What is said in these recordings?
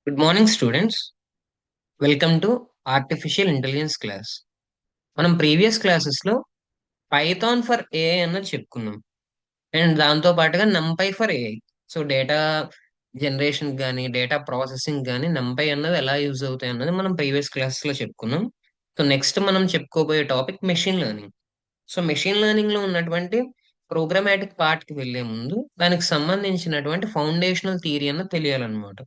Good morning students. Welcome to artificial intelligence class. మనం previous క్లాసెస్లో Python for AI అన్నది చెప్పుకున్నాం. అండ్ దాంతో పాటుగా నంపై for AI. So data generation కానీ డేటా ప్రాసెసింగ్ కానీ నంపై అన్నది ఎలా యూజ్ అవుతాయి అన్నది మనం ప్రీవియస్ క్లాసెస్లో చెప్పుకున్నాం. సో నెక్స్ట్ మనం చెప్పుకోబోయే topic machine learning. So machine learning లో ఉన్నటువంటి ప్రోగ్రామాటిక్ పార్ట్ కి వెళ్లే ముందు దానికి సంబంధించినటువంటి ఫౌండేషనల్ థియరీ అన్నది తెలియాలన్నమాట.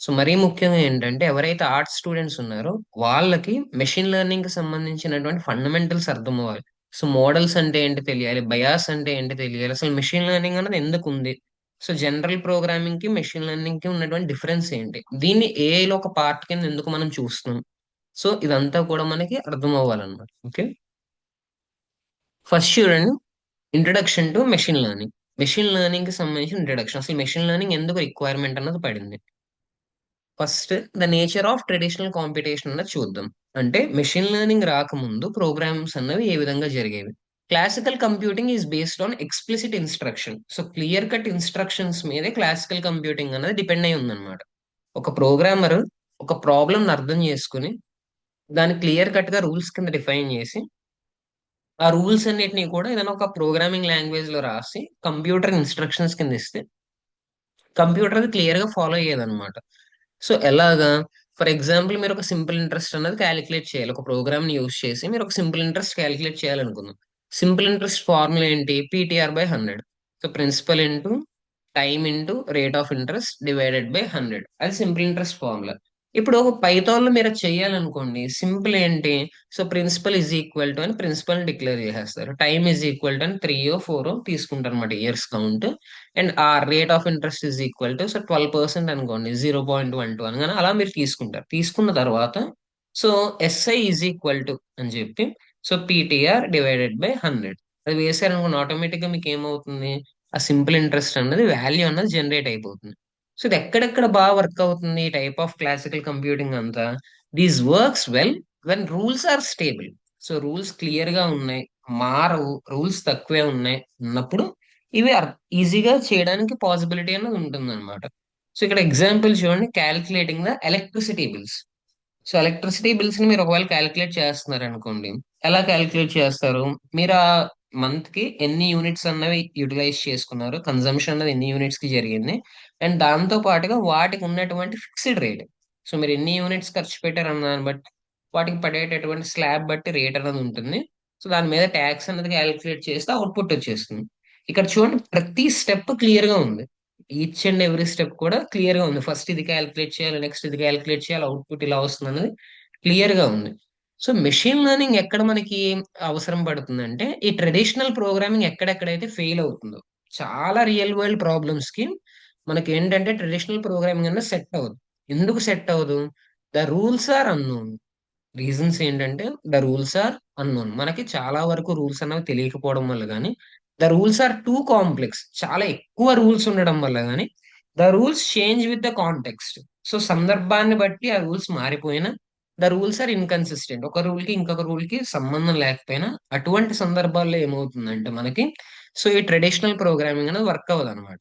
సో మరీ ముఖ్యంగా ఏంటంటే ఎవరైతే ఆర్ట్స్ స్టూడెంట్స్ ఉన్నారో వాళ్ళకి మెషిన్ లెర్నింగ్ కి సంబంధించినటువంటి ఫండమెంటల్స్ అర్థం అవ్వాలి. సో మోడల్స్ అంటే ఏంటి తెలియాలి, బయాస్ అంటే ఏంటి తెలియాలి, అసలు మెషిన్ లెర్నింగ్ అనేది ఎందుకు ఉంది, సో జనరల్ ప్రోగ్రామింగ్ కి మెషిన్ లెర్నింగ్ కి ఉన్నటువంటి డిఫరెన్స్ ఏంటి, దీన్ని AI లో ఒక పార్ట్ కింద ఎందుకు మనం చూస్తున్నాం, సో ఇదంతా కూడా మనకి అర్థం అవ్వాలన్నమాట. ఓకే, ఫస్ట్ చూడండి, introduction to machine learning. Machine learning కి సంబంధించిన ఇంట్రడక్షన్, అసలు మెషిన్ లెర్నింగ్ ఎందుకు రిక్వైర్మెంట్ అన్నది పడింది. First the nature of traditional competition అన్నది చూద్దాం. అంటే మెషిన్ లెర్నింగ్ రాకముందు ప్రోగ్రామ్స్ అన్నవి ఏ విధంగా జరిగేవి. Classical computing is based on explicit instruction. So clear cut instructions మీదే క్లాసికల్ కంప్యూటింగ్ అనేది డిపెండ్ అయి ఉందన్నమాట. ఒక ప్రోగ్రామర్ ఒక ప్రాబ్లమ్ అర్థం చేసుకుని దాన్ని క్లియర్ కట్ గా రూల్స్ కింద డిఫైన్ చేసి ఆ రూల్స్ అన్నిటిని కూడా ఏదైనా ఒక ప్రోగ్రామింగ్ లాంగ్వేజ్ లో రాసి కంప్యూటర్ ఇన్స్ట్రక్షన్స్ కింద ఇస్తే కంప్యూటర్ అది క్లియర్ గా ఫాలో అయ్యేదన్నమాట. సో ఎలాగా, ఫర్ ఎగ్జాంపుల్ మీరు ఒక సింపుల్ ఇంట్రెస్ట్ అన్నది క్యాలిక్యులేట్ చేయాలి. ఒక ప్రోగ్రామ్ ని యూస్ చేసి మీరు ఒక సింపుల్ ఇంట్రెస్ట్ క్యాలిక్యులేట్ చేయాలనుకుందాం. సింపుల్ ఇంట్రెస్ట్ ఫార్ములా ఏంటి, PTR/100. So principal into time into rate of interest divided by 100, అది సింపుల్ ఇంట్రెస్ట్ ఫార్ములా. ఇప్పుడు ఒక పైథాన్ లో మీరు అది చేయాలనుకోండి, సింపుల్ ఏంటి, so principal is equal to అని ప్రిన్సిపల్ డిక్లేర్ చేసేస్తారు, టైమ్ ఈజ్ ఈక్వల్ టు అని 3 or 4 తీసుకుంటారు అనమాట, ఇయర్స్ కౌంట్. అండ్ ఆ rate of interest is equal to so 12% అనుకోండి, 0.12 అనగానే అలా మీరు తీసుకుంటారు. తీసుకున్న తర్వాత so SI is equal to అని చెప్పి సో PTR/100 అది వేసారనుకోండి, ఆటోమేటిక్ గా మీకు ఏమవుతుంది, ఆ సింపుల్ ఇంట్రెస్ట్ అన్నది వాల్యూ అన్నది జనరేట్ అయిపోతుంది. సో ఇది ఎక్కడెక్కడ బాగా వర్క్ అవుతుంది ఈ టైప్ ఆఫ్ క్లాసికల్ కంప్యూటింగ్ అంతా. These works well when rules are stable. So rules clear గా ఉన్నాయి, మారవు, రూల్స్ తక్కువే ఉన్నాయి ఉన్నప్పుడు ఇవి ఈజీగా చేయడానికి పాసిబిలిటీ అనేది ఉంటుంది అనమాట. సో ఇక్కడ ఎగ్జాంపుల్ చూడండి, calculating the electricity bills. So electricity bills ని మీరు ఒకవేళ క్యాలిక్యులేట్ చేస్తున్నారు అనుకోండి, ఎలా క్యాలిక్యులేట్ చేస్తారు, మీరు ఆ మంత్ కి ఎన్ని యూనిట్స్ అన్నవి యూటిలైజ్ చేసుకున్నారు, కన్జంప్షన్ అనేది ఎన్ని యూనిట్స్ కి జరిగింది, అండ్ దాంతో పాటుగా వాటికి ఉన్నటువంటి ఫిక్స్డ్ రేట్. సో మీరు ఎన్ని యూనిట్స్ ఖర్చు పెట్టారు అన్న దాన్ని బట్టి వాటికి పడేటటువంటి స్లాబ్ బట్టి రేట్ అనేది ఉంటుంది. సో దాని మీద ట్యాక్స్ అనేది క్యాలిక్యులేట్ చేస్తే అవుట్పుట్ వచ్చేస్తుంది. ఇక్కడ చూడండి, ప్రతి స్టెప్ క్లియర్ గా ఉంది. ఈచ్ అండ్ ఎవ్రీ స్టెప్ కూడా క్లియర్ గా ఉంది. ఫస్ట్ ఇది క్యాలిక్యులేట్ చేయాలి, నెక్స్ట్ ఇది క్యాలిక్యులేట్ చేయాలి, అవుట్పుట్ ఇలా వస్తుంది అనేది క్లియర్ గా ఉంది. సో మెషిన్ లెర్నింగ్ ఎక్కడ మనకి అవసరం పడుతుందంటే ఈ ట్రెడిషనల్ ప్రోగ్రామింగ్ ఎక్కడెక్కడైతే ఫెయిల్ అవుతుందో, చాలా రియల్ వరల్డ్ ప్రాబ్లమ్స్ కి మనకి ఏంటంటే ట్రెడిషనల్ ప్రోగ్రామింగ్ అనేది సెట్ అవ్వదు. ఎందుకు సెట్ అవ్వదు, the rules are unknown. Reasons ఏంటంటే ద రూల్స్ ఆర్ అన్నోన్, మనకి చాలా వరకు రూల్స్ అనేవి తెలియకపోవడం వల్ల కానీ, the rules are too complex, చాలా ఎక్కువ రూల్స్ ఉండడం వల్ల కానీ, the rules change with the context. So సందర్భాన్ని బట్టి ఆ రూల్స్ మారిపోయినా ద రూల్స్ ఆర్ ఇన్కన్సిస్టెంట్, ఒక రూల్ కి ఇంకొక రూల్ కి సంబంధం లేకపోయినా అటువంటి సందర్భాల్లో ఏమవుతుందంటే మనకి సో ఈ ట్రెడిషనల్ ప్రోగ్రామింగ్ అనేది వర్క్ అవ్వదు అనమాట.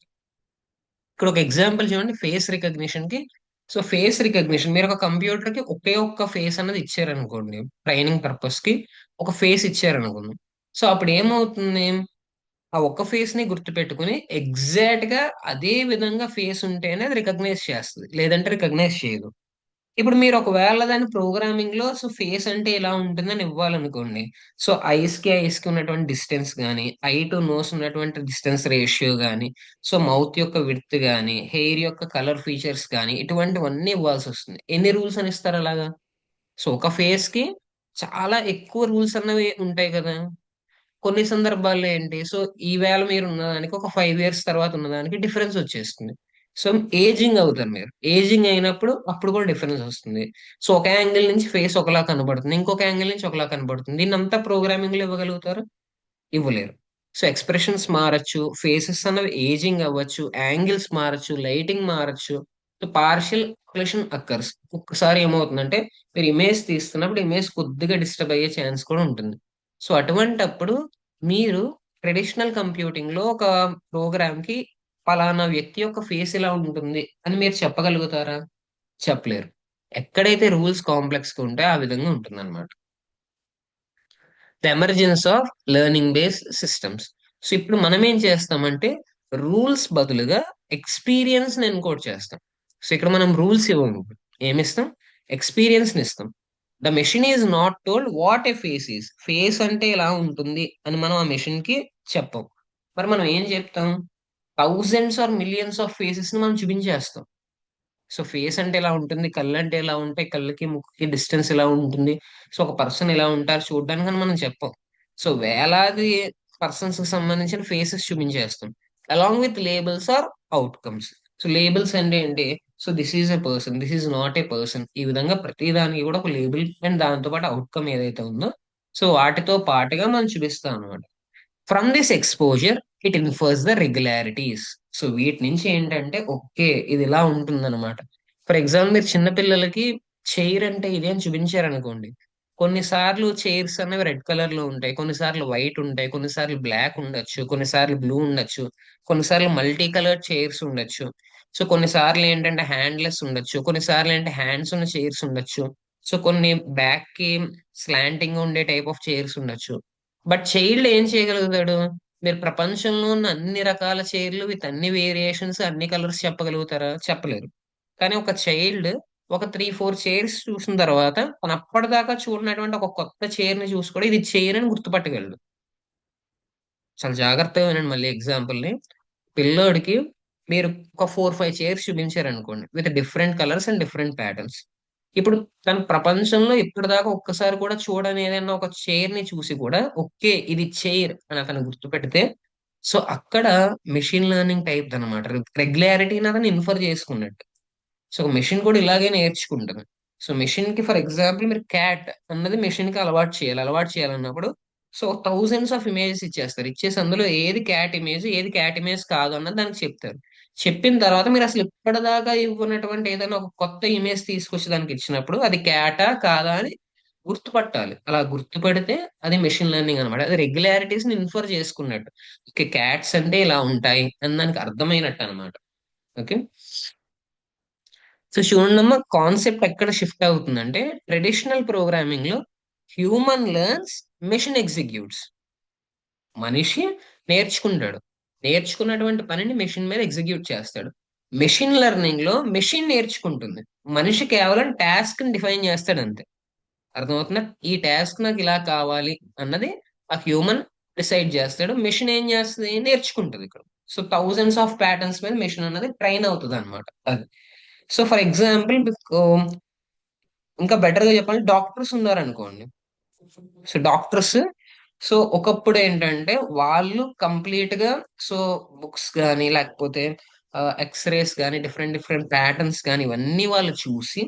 ఇక్కడ ఒక ఎగ్జాంపుల్ చూడండి, ఫేస్ రికగ్నిషన్ కి. సో ఫేస్ రికగ్నిషన్ మీరు ఒక కంప్యూటర్ కి ఒకే ఒక్క ఫేస్ అనేది ఇచ్చారనుకోండి, ట్రైనింగ్ పర్పస్ కి ఒక ఫేస్ ఇచ్చారనుకోండి. సో అప్పుడు ఏమవుతుంది, ఆ ఒక్క ఫేస్ ని గుర్తుపెట్టుకుని ఎగ్జాక్ట్ గా అదే విధంగా ఫేస్ ఉంటేనే అది రికగ్నైజ్ చేస్తుంది, లేదంటే రికగ్నైజ్ చేయదు. ఇప్పుడు మీరు ఒకవేళ దాని ప్రోగ్రామింగ్ లో సో ఫేస్ అంటే ఇలా ఉంటుందని ఇవ్వాలనుకోండి, సో ఐస్ కి ఉన్నటువంటి డిస్టెన్స్ కానీ, ఐ టు నోస్ ఉన్నటువంటి డిస్టెన్స్ రేషియో కానీ, సో మౌత్ యొక్క విడ్త్ కానీ, హెయిర్ యొక్క కలర్ ఫీచర్స్ కానీ, ఇటువంటివన్నీ ఇవ్వాల్సి వస్తుంది. ఎన్ని రూల్స్ అని ఇస్తారు అలాగా. సో ఒక ఫేస్ కి చాలా ఎక్కువ రూల్స్ అన్నవి ఉంటాయి కదా. కొన్ని సందర్భాల్లో ఏంటి, సో ఈవేళ మీరు ఉన్నదానికి ఒక 5 years తర్వాత ఉన్నదానికి డిఫరెన్స్ వచ్చేస్తుంది. సో ఏజింగ్ అవుతారు మీరు, ఏజింగ్ అయినప్పుడు అప్పుడు కూడా డిఫరెన్స్ వస్తుంది. సో ఒక యాంగిల్ నుంచి ఫేస్ ఒకలా కనబడుతుంది, ఇంకొక యాంగిల్ నుంచి ఒకలా కనబడుతుంది. దీన్ని అంతా ప్రోగ్రామింగ్ లో ఇవ్వగలుగుతారు, ఇవ్వలేరు. సో ఎక్స్ప్రెషన్స్ మారచ్చు, ఫేసెస్ అన్నవి ఏజింగ్ అవ్వచ్చు, యాంగిల్స్ మారచ్చు, లైటింగ్ మారచ్చు. So partial occlusion occurs. ఒక్కసారి ఏమవుతుందంటే మీరు ఇమేజ్ తీస్తున్నప్పుడు ఇమేజ్ కొద్దిగా డిస్టర్బ్ అయ్యే ఛాన్స్ కూడా ఉంటుంది. సో అటువంటప్పుడు మీరు ట్రెడిషనల్ కంప్యూటింగ్ లో ఒక ప్రోగ్రామ్ కి పలానా వ్యక్తి యొక్క ఫేస్ ఇలా ఉంటుంది అని మీరు చెప్పగలుగుతారా. చెప్పలేరు. ఎక్కడైతే రూల్స్ కాంప్లెక్స్ గా ఉంటాయో ఆ విధంగా ఉంటుంది. The emergence of learning based systems. So ఇప్పుడు మనం ఏం చేస్తామంటే రూల్స్ బదులుగా ఎక్స్పీరియన్స్ ఎన్కోడ్ చేస్తాం. సో ఇక్కడ మనం రూల్స్ ఇవ్వము, ఏమిస్తాం, ఎక్స్పీరియన్స్ ని ఇస్తాం. The machine is not told what a face is, face అంటే ఇలా ఉంటుంది అని మనం ఆ మెషిన్ కి చెప్పం. మరి మనం ఏం చెప్తాం, thousands or millions of faces ని మనం చూపించేస్తాం. సో ఫేస్ అంటే ఇలా ఉంటుంది, కళ్ళు అంటే ఇలా ఉంటాయి, కళ్ళకి ముక్కుకి డిస్టెన్స్ ఇలా ఉంటుంది, సో ఒక పర్సన్ ఇలా ఉంటారు చూడడానికి అని మనం చెప్పం. సో వేలాది పర్సన్స్ కి సంబంధించిన ఫేసెస్ చూపించేస్తాం along with labels or outcomes. So labels అంటే ఏంటి, so this is a person, this is not a person, ఈ విధంగా ప్రతి దానికి కూడా ఒక లేబుల్ అండ్ దాంతో పాటు అవుట్కమ్ ఏదైతే ఉందో సో వాటితో పాటుగా మనం చూపిస్తాం అనమాట. From this exposure it infers the regularities. So వీటి నుంచి ఏంటంటే ఓకే ఇది ఇలా ఉంటుందన్నమాట. ఫర్ ఎగ్జాంపుల్ మీరు చిన్నపిల్లలకి చైర్ అంటే ఇది అని చూపించారనుకోండి, కొన్నిసార్లు చైర్స్ అనేవి రెడ్ కలర్ లో ఉంటాయి, కొన్నిసార్లు వైట్ ఉంటాయి, కొన్నిసార్లు బ్లాక్ ఉండొచ్చు, కొన్నిసార్లు బ్లూ ఉండొచ్చు, కొన్నిసార్లు మల్టీ కలర్ చైర్స్ ఉండొచ్చు. సో కొన్నిసార్లు ఏంటంటే హ్యాండ్లెస్ ఉండొచ్చు, కొన్నిసార్లు ఏంటంటే హ్యాండ్స్ ఉన్న చైర్స్ ఉండొచ్చు. సో కొన్ని బ్యాక్ కి స్లాంటింగ్ ఉండే టైప్ ఆఫ్ చైర్స్ ఉండొచ్చు. బట్ చైల్డ్ ఏం చేయగలుగుతాడు, మీరు ప్రపంచంలో ఉన్న అన్ని రకాల చైర్లు విత్ అన్ని వేరియేషన్స్ అన్ని కలర్స్ చెప్పగలుగుతారా, చెప్పలేరు. కానీ ఒక చైల్డ్ ఒక 3-4 చైర్స్ చూసిన తర్వాత తను అప్పటిదాకా చూడనటువంటి ఒక కొత్త చైర్ ని చూసి కూడా ఇది చైర్ అని గుర్తుపట్టగలడు. చాలా జాగ్రత్తగా వినండి మళ్ళీ ఎగ్జాంపుల్ ని. పిల్లోడికి మీరు ఒక 4-5 చైర్స్ చూపించారనుకోండి with different colours and different patterns. ఇప్పుడు తన ప్రపంచంలో ఇప్పటిదాకా ఒక్కసారి కూడా చూడని ఏదైనా ఒక చైర్ ని చూసి కూడా ఓకే ఇది చైర్ అని అతను గుర్తుపెడితే సో అక్కడ మెషిన్ లెర్నింగ్ టైప్ అనమాట, రెగ్యులారిటీని అతను ఇన్ఫర్ చేసుకున్నట్టు. సో మెషిన్ కూడా ఇలాగే నేర్చుకుంటుంది. సో మెషిన్ కి ఫర్ ఎగ్జాంపుల్ మీరు క్యాట్ అన్నది మెషిన్ కి అలవాటు చేయాలన్నప్పుడు సో థౌజండ్స్ ఆఫ్ ఇమేజెస్ ఇచ్చేస్తారు, ఇచ్చేసి అందులో ఏది క్యాట్ ఇమేజ్ ఏది క్యాట్ ఇమేజ్ కాదు అన్నది దానికి చెప్తారు. చెప్పిన తర్వాత మీరు అసలు ఇప్పటిదాకా ఇవ్వనటువంటి ఏదైనా ఒక కొత్త ఇమేజ్ తీసుకొచ్చి దానికి ఇచ్చినప్పుడు అది క్యాటా కాదా అని గుర్తుపట్టాలి. అలా గుర్తుపడితే అది మెషిన్ లెర్నింగ్ అనమాట, అది రెగ్యులారిటీస్ ని ఇన్ఫర్ చేసుకున్నట్టు. ఓకే క్యాట్స్ అంటే ఇలా ఉంటాయి అని దానికి అర్థమైనట్టు అనమాట. ఓకే. సో చూడమ్మా కాన్సెప్ట్ ఎక్కడ షిఫ్ట్ అవుతుందంటే ట్రెడిషనల్ ప్రోగ్రామింగ్ లో హ్యూమన్ లెర్న్స్, మెషిన్ ఎగ్జిక్యూట్స్. మనిషి నేర్చుకుంటాడు, నేర్చుకున్నటువంటి పనిని మెషిన్ మీద ఎగ్జిక్యూట్ చేస్తాడు. మెషిన్ లెర్నింగ్ లో మెషిన్ నేర్చుకుంటుంది, మనిషి కేవలం టాస్క్ ని డిఫైన్ చేస్తాడు అంతే. అర్థమవుతుందా, ఈ టాస్క్ నాకు ఇలా కావాలి అన్నది ఆ హ్యూమన్ డిసైడ్ చేస్తాడు, మెషిన్ ఏం చేస్తుంది, నేర్చుకుంటుంది ఇక్కడ. సో థౌజండ్స్ ఆఫ్ ప్యాటర్న్స్ మీద మెషిన్ అన్నది ట్రైన్ అవుతుంది అనమాట అది. సో ఫర్ ఎగ్జాంపుల్ ఇంకా బెటర్ గా చెప్పాలి, డాక్టర్స్ ఉన్నారనుకోండి. సో డాక్టర్స్ సో ఒకప్పుడు ఏంటంటే వాళ్ళు కంప్లీట్ గా సో బుక్స్ కానీ లేకపోతే ఎక్స్రేస్ కానీ డిఫరెంట్ డిఫరెంట్ ప్యాటర్న్స్ కానీ ఇవన్నీ వాళ్ళు చూసి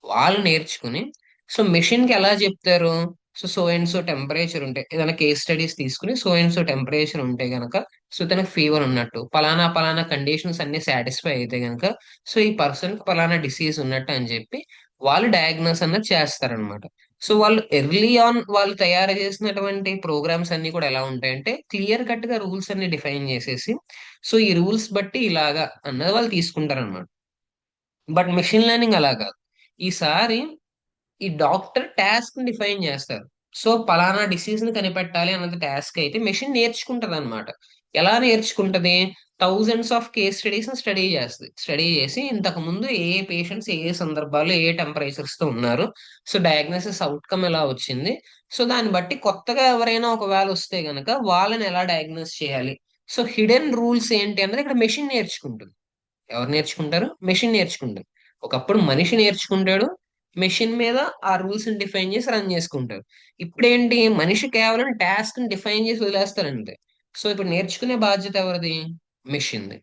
వాళ్ళు నేర్చుకుని సో మెషిన్ కి ఎలా చెప్తారు, so so and so temperature ఉంటే ఏదైనా కేస్ స్టడీస్ తీసుకుని సో అండ్ సో టెంపరేచర్ ఉంటే గనక సో తనకి ఫీవర్ ఉన్నట్టు, పలానా పలానా కండిషన్స్ అన్ని సాటిస్ఫై అయితే గనక సో ఈ పర్సన్ కి పలానా డిసీజ్ ఉన్నట్టు అని చెప్పి వాళ్ళు డయాగ్నోస్ అన్నది చేస్తారనమాట. సో వాళ్ళు ఎర్లీ ఆన్ వాళ్ళు తయారు చేసినటువంటి ప్రోగ్రామ్స్ అన్ని కూడా ఎలా ఉంటాయంటే క్లియర్ కట్ గా రూల్స్ అన్ని డిఫైన్ చేసేసి సో ఈ రూల్స్ బట్టి ఇలాగా అన్నది వాళ్ళు తీసుకుంటారనమాట. బట్ మెషిన్ లెర్నింగ్ అలా కాదు. ఈసారి ఈ డాక్టర్ టాస్క్ ని డిఫైన్ చేస్తారు. సో పలానా డిసీజ్ ని కనిపెట్టాలి అన్నది టాస్క్ అయితే మెషిన్ నేర్చుకుంటది అనమాట. ఎలా నేర్చుకుంటది, థౌజండ్స్ ఆఫ్ కేస్ స్టడీస్ ని స్టడీ చేస్తుంది, స్టడీ చేసి ఇంతకు ముందు ఏ పేషెంట్స్ ఏ సందర్భాల్లో ఏ టెంపరేచర్స్ తో ఉన్నారు, సో డయాగ్నోసిస్ అవుట్కమ్ ఎలా వచ్చింది, సో దాన్ని బట్టి కొత్తగా ఎవరైనా ఒకవేళ వస్తే గనక వాళ్ళని ఎలా డయాగ్నోస్ చేయాలి, సో హిడెన్ రూల్స్ ఏంటి అన్నది ఇక్కడ మెషిన్ నేర్చుకుంటుంది. ఎవరు నేర్చుకుంటారు, మెషిన్ నేర్చుకుంటారు. ఒకప్పుడు మనిషి నేర్చుకుంటాడు, మెషిన్ మీద ఆ రూల్స్ ని డిఫైన్ చేసి రన్ చేసుకుంటారు. ఇప్పుడు ఏంటి, మనిషి కేవలం టాస్క్ ని డిఫైన్ చేసి వదిలేస్తారు అంతే. సో ఇప్పుడు నేర్చుకునే బాధ్యత ఎవరిది, మెషిన్ది.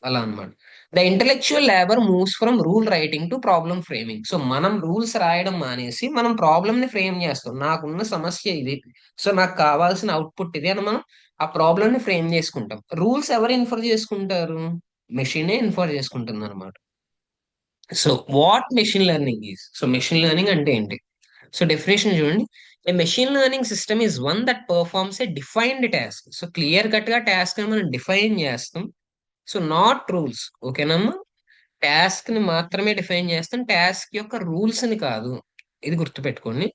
అలా అన్నమాట. The intellectual labour moves from rule writing to problem framing. So మనం రూల్స్ రాయడం మానేసి మనం ప్రాబ్లమ్ ని ఫ్రేమ్ చేస్తాం, నాకున్న సమస్య ఇది, సో నాకు కావాల్సిన అవుట్పుట్ ఇది అని మనం ఆ ప్రాబ్లమ్ ని ఫ్రేమ్ చేసుకుంటాం. రూల్స్ ఎవరు ఇన్ఫర్ చేసుకుంటారు, మెషినే ఇన్ఫర్ చేసుకుంటుంది అనమాట. So what machine learning is, so machine learning అంటే ఏంటి, సో డెఫినేషన్ చూడండి. A machine learning system is one that performs a defined task. So clear cut గా టాస్క్ అని మనం డిఫైన్ చేస్తాం. సో నాట్ రూల్స్, ఓకేనమ్మా. టాస్క్ ని మాత్రమే డిఫైన్ చేస్తాం, టాస్క్ యొక్క రూల్స్ ని కాదు. ఇది గుర్తుపెట్టుకోండి.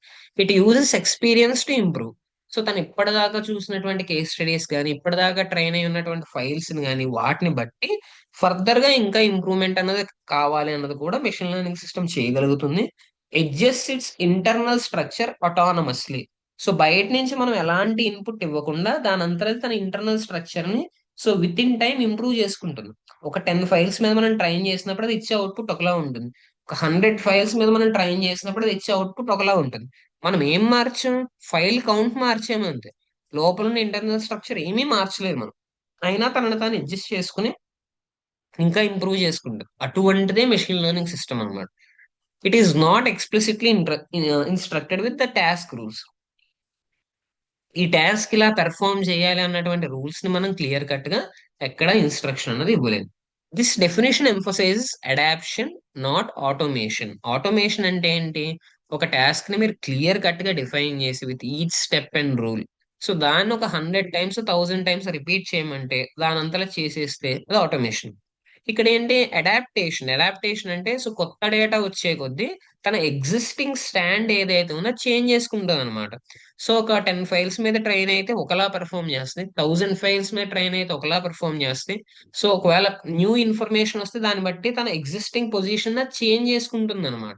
It uses experience to improve. So తను ఇప్పటిదాకా చూసినటువంటి కేస్ స్టడీస్ కానీ, ఇప్పటిదాకా ట్రైన్ అయి ఉన్నటువంటి ఫైల్స్ ని కానీ, వాటిని బట్టి ఫర్దర్ గా ఇంకా ఇంప్రూవ్మెంట్ అన్నది కావాలి అన్నది కూడా మెషిన్ లెర్నింగ్ సిస్టమ్ చేయగలుగుతుంది. Adjust its internal structure autonomously. So బయట నుంచి మనం ఎలాంటి ఇన్పుట్ ఇవ్వకుండా దాని అంతరం తన ఇంటర్నల్ స్ట్రక్చర్ ని so within time improve చేసుకుంటుంది. ఒక 10 ఫైల్స్ మీద మనం ట్రైన్ చేసినప్పుడు అది ఇచ్చే అవుట్పుట్ ఒకలా ఉంటుంది. ఒక 100 ఫైల్స్ మీద మనం ట్రైన్ చేసినప్పుడు అది ఇచ్చే అవుట్పుట్ ఒకలా ఉంటుంది. మనం ఏం మార్చాం? ఫైల్ కౌంట్ మార్చాము అంతే. లోపల ఉన్న ఇంటర్నల్ స్ట్రక్చర్ ఏమీ మార్చలేదు మనం. అయినా తనని తాను అడ్జస్ట్ చేసుకుని ఇంకా ఇంప్రూవ్ చేసుకుంటాం. అటువంటిదే మెషిన్ లెర్నింగ్ సిస్టమ్ అన్నమాట. It is not explicitly instructed with the task rules. ఈ టాస్క్ ఇలా పెర్ఫామ్ చేయాలి అన్నటువంటి రూల్స్ ని మనం క్లియర్ కట్ గా ఎక్కడ ఇన్స్ట్రక్షన్ అన్నది ఇవ్వలేదు. This definition emphasizes adoption, not automation. Automation అంటే ఏంటి? ఒక టాస్క్ ని మీరు క్లియర్ కట్ గా డిఫైన్ చేసి with each step and rule, so దాన్ని ఒక 100 టైమ్స్ 1000 టైమ్స్ రిపీట్ చేయమంటే దాని అంతలా చేసేస్తే అది ఆటోమేషన్. ఇక్కడ ఏంటి? అడాప్టేషన్. అడాప్టేషన్ అంటే సో కొత్త డేటా వచ్చే కొద్దీ తన ఎగ్జిస్టింగ్ స్టాండ్ ఏదైతే ఉందో చేంజ్ చేసుకుంటుంది అనమాట. సో ఒక 10 ఫైల్స్ మీద ట్రైన్ అయితే ఒకలా పెర్ఫామ్ చేస్తుంది, 1000 ఫైల్స్ మీద ట్రైన్ అయితే ఒకలా పెర్ఫామ్ చేస్తుంది. సో ఒకవేళ న్యూ ఇన్ఫర్మేషన్ వస్తే దాన్ని బట్టి తన ఎగ్జిస్టింగ్ పొజిషన్ చేంజ్ చేసుకుంటుంది అనమాట.